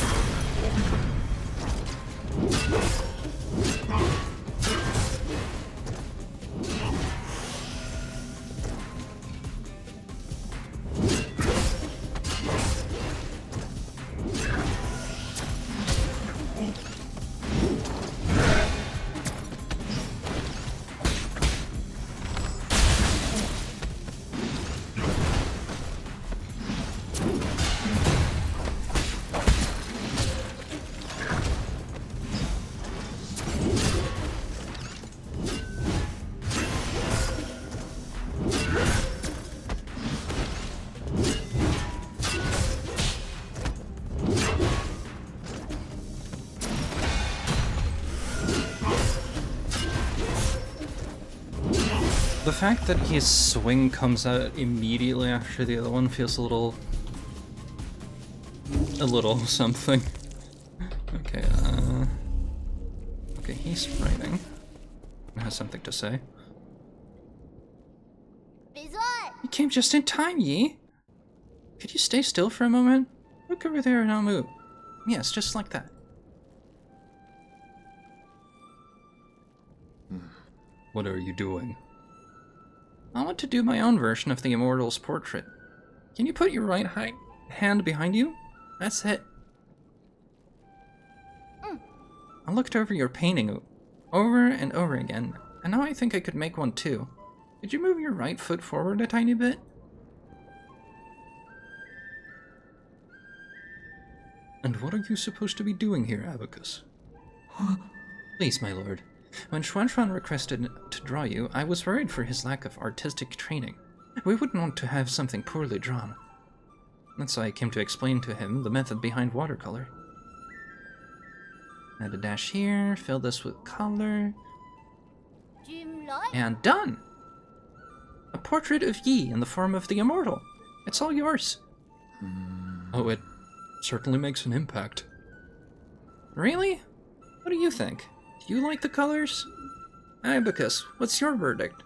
the fact that his swing comes out immediately after the other one feels a little something. Okay, okay, he's writing. He has something to say. You came just in time, Yi. Could you stay still for a moment? Look over there and I'll move. Yes, just like that. What are you doing? I want to do my own version of the Immortal's portrait. Can you put your right hand behind you? That's it. I looked over your painting over and over again, and now I think I could make one too. Could you move your right foot forward a tiny bit? And what are you supposed to be doing here, Abacus? Please, my lord. When Xuanxuan requested to draw you, I was worried for his lack of artistic training. We wouldn't want to have something poorly drawn. That's why I came to explain to him the method behind watercolor. Add a dash here, fill this with color, and done! A portrait of Yi in the form of the Immortal. It's all yours. Oh, it certainly makes an impact. Really? What do you think? Do you like the colors? Abacus, what's your verdict?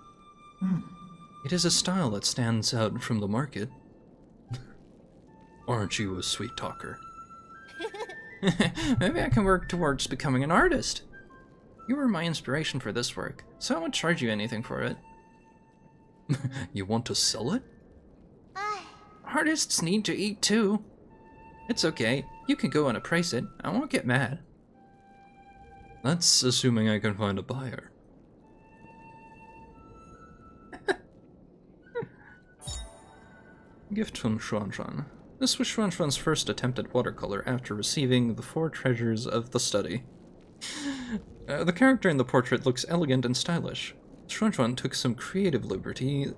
It is a style that stands out from the market. Aren't you a sweet talker? Maybe I can work towards becoming an artist. You were my inspiration for this work, so I won't charge you anything for it. You want to sell it? Artists need to eat too. It's okay, you can go and appraise it, I won't get mad. That's assuming I can find a buyer. Gift from Xuanxuan. This was Xuanxuan's first attempt at watercolor after receiving the 4 treasures of the study. The character in the portrait looks elegant and stylish. Xuanxuan took some creative liberties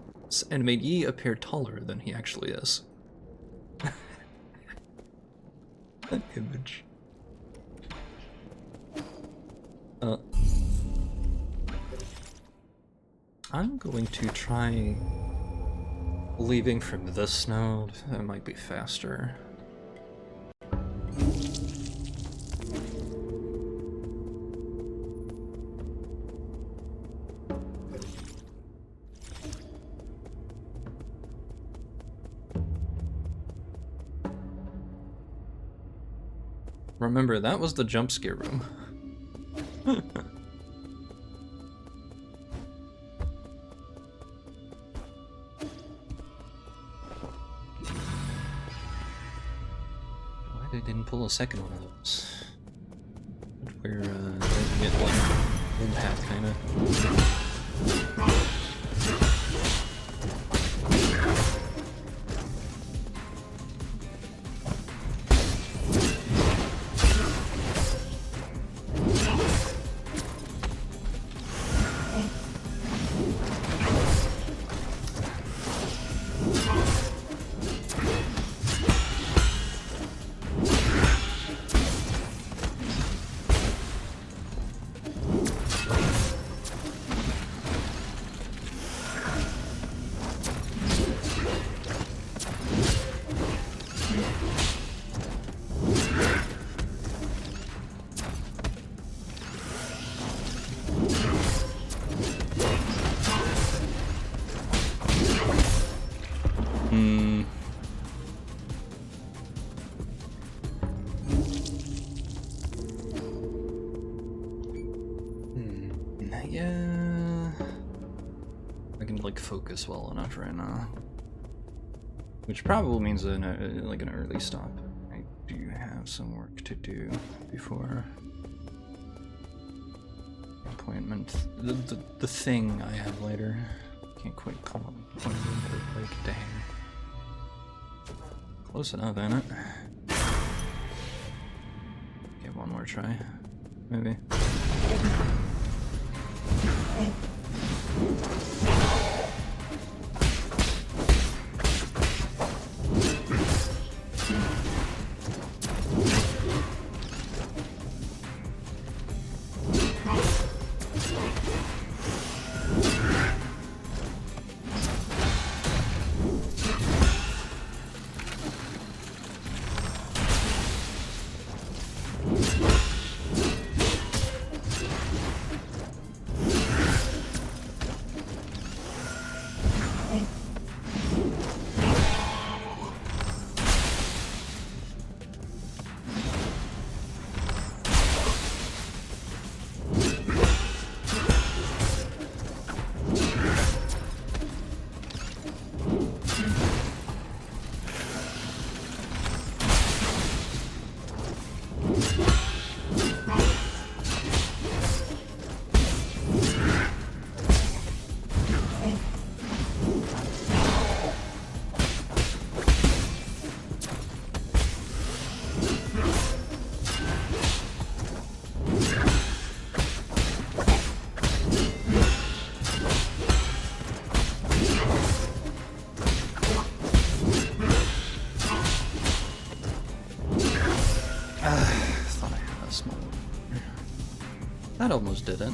and made Yi appear taller than he actually is. That image. I'm going to try leaving from this node. That might be faster. Remember, that was the jump scare room. Why they didn't pull a second one of those? Where they get one path, kinda. Yeah, I can like focus well enough right now, which probably means like an early stop. I do have some work to do before appointment. The thing I have later. Can't quite call it appointment, but like dang, close enough, ain't it? Give one more try, maybe. That almost did it.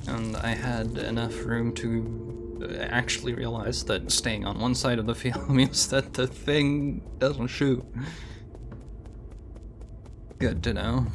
And I had enough room to actually realize that staying on one side of the field means that the thing doesn't shoot. Good to know.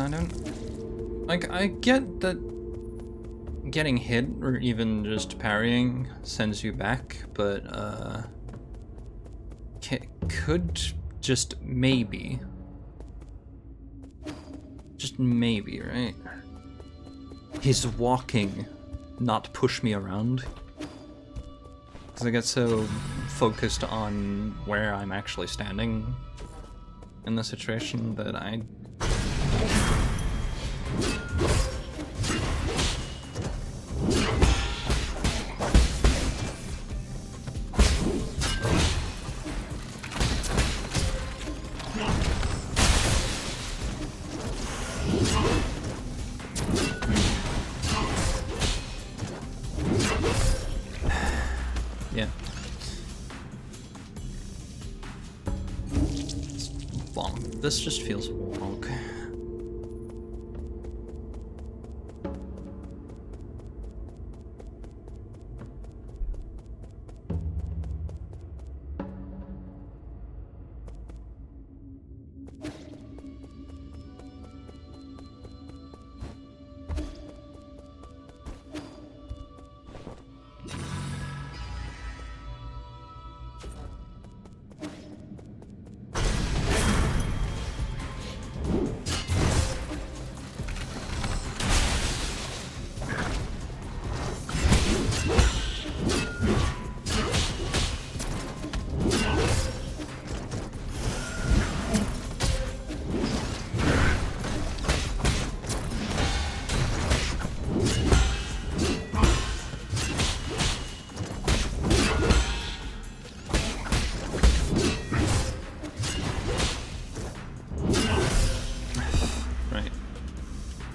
I don't... Like, I get that getting hit or even just parrying sends you back, but, could just maybe... Just maybe, right? His walking not push me around. Because I get so focused on where I'm actually standing in the situation that I... Yeah. It's wonk. This just feels wonk.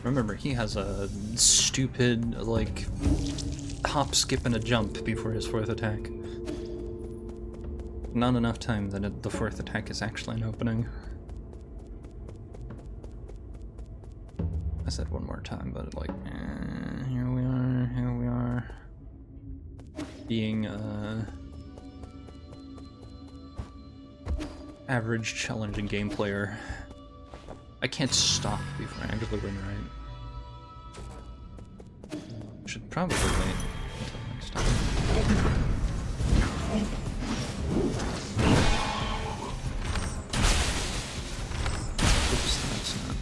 Remember, he has a stupid, like, hop, skip, and a jump before his fourth attack. Not enough time that the fourth attack is actually an opening. I said one more time, but like, here we are. Being, average challenging game player. I can't stop before I actually win, right? Should probably wait until next time. Oops, that's not...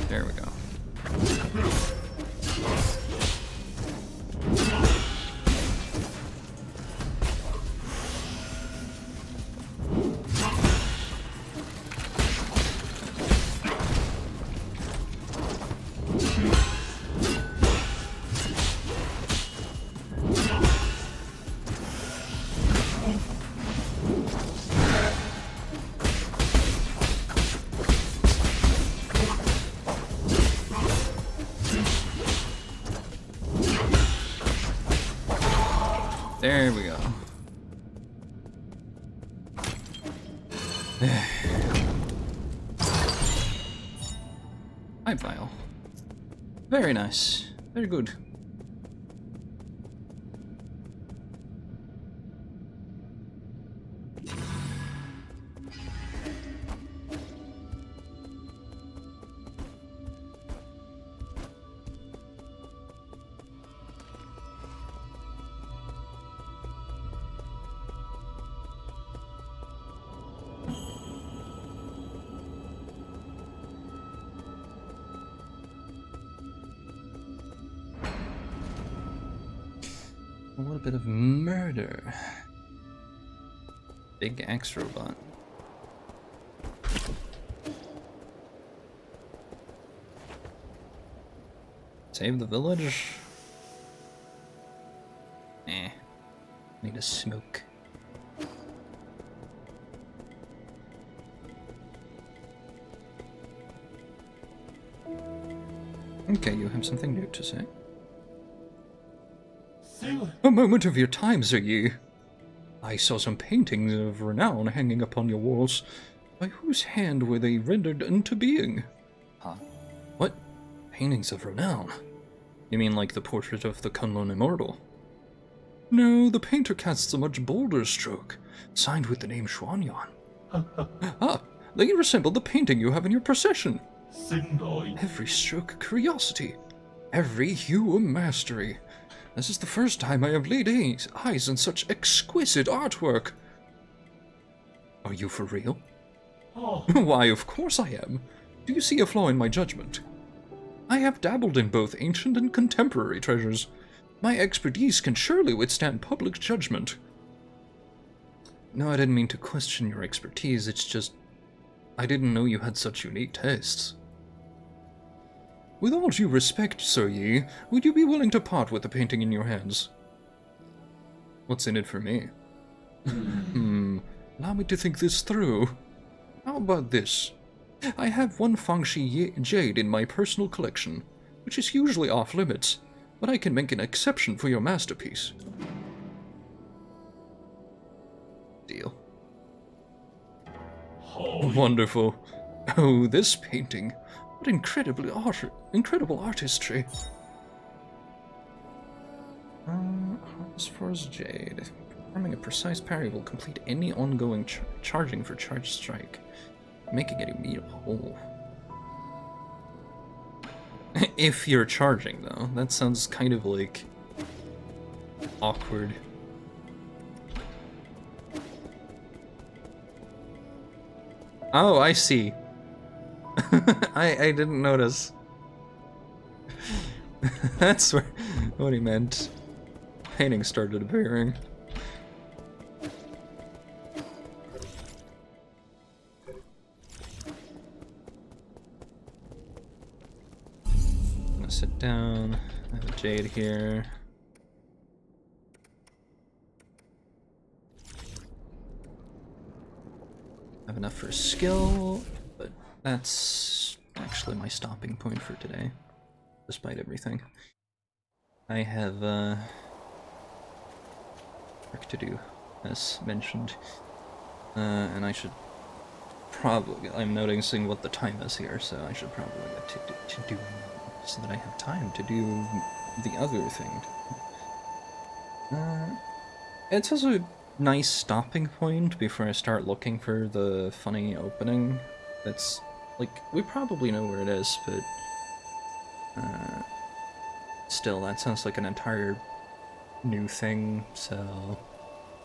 There we go. There we go. Pipe vial. Very nice. Very good. A little bit of murder. Big Axe robot. Save the village? Need a smoke. Okay, you have something new to say. Sailor. A moment of your time, Sir Yi. I saw some paintings of renown hanging upon your walls. By whose hand were they rendered into being? Huh? What? Paintings of renown? You mean like the portrait of the Kunlun Immortal? No, the painter casts a much bolder stroke, signed with the name Xuanyan. Ah, they resemble the painting you have in your procession. Sindoi. Every stroke a curiosity, every hue a mastery. This is the first time I have laid eyes on such exquisite artwork. Are you for real? Oh, Why, of course I am. Do you see a flaw in my judgment? I have dabbled in both ancient and contemporary treasures. My expertise can surely withstand public judgment. No, I didn't mean to question your expertise, it's just... I didn't know you had such unique tastes. With all due respect, Sir Yi, would you be willing to part with the painting in your hands? What's in it for me? Allow me to think this through. How about this? I have one Fangxi jade in my personal collection, which is usually off limits, but I can make an exception for your masterpiece. Deal. oh, Wonderful. Oh, this painting. What incredible artistry. As far as Jade, performing a precise parry will complete any ongoing charging for charge strike, making it immutable. If you're charging, though, that sounds kind of like awkward. Oh, I see. I didn't notice. That's what he meant. Painting started appearing. I'm gonna sit down. I have a jade here. I have enough for skill, but that's actually my stopping point for today, despite everything. I have work to do, as mentioned, and I should probably, I'm noticing what the time is here, so I should probably get to do so that I have time to do the other thing. It's also a nice stopping point before I start looking for the funny opening. That's, like, we probably know where it is, but still, that sounds like an entire new thing, so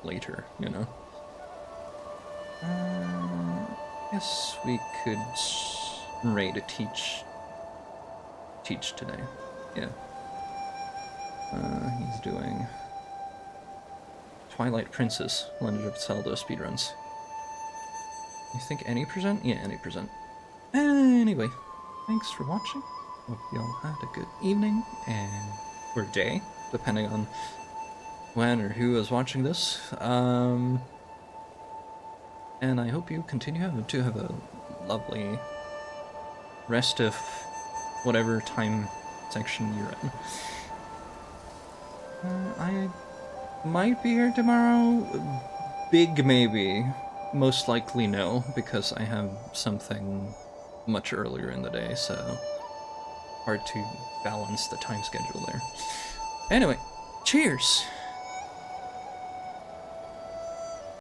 later, you know. Guess we could raid a teach today. Yeah. He's doing Twilight Princess, Legend of Zelda speedruns. You think any percent? Yeah, any percent. Anyway, thanks for watching. Hope y'all had a good evening and or day, depending on when or who is watching this. And I hope you continue to have a lovely rest of whatever time section you're in. I might be here tomorrow. Big maybe. Most likely no, because I have something much earlier in the day, so hard to balance the time schedule there. Anyway, cheers!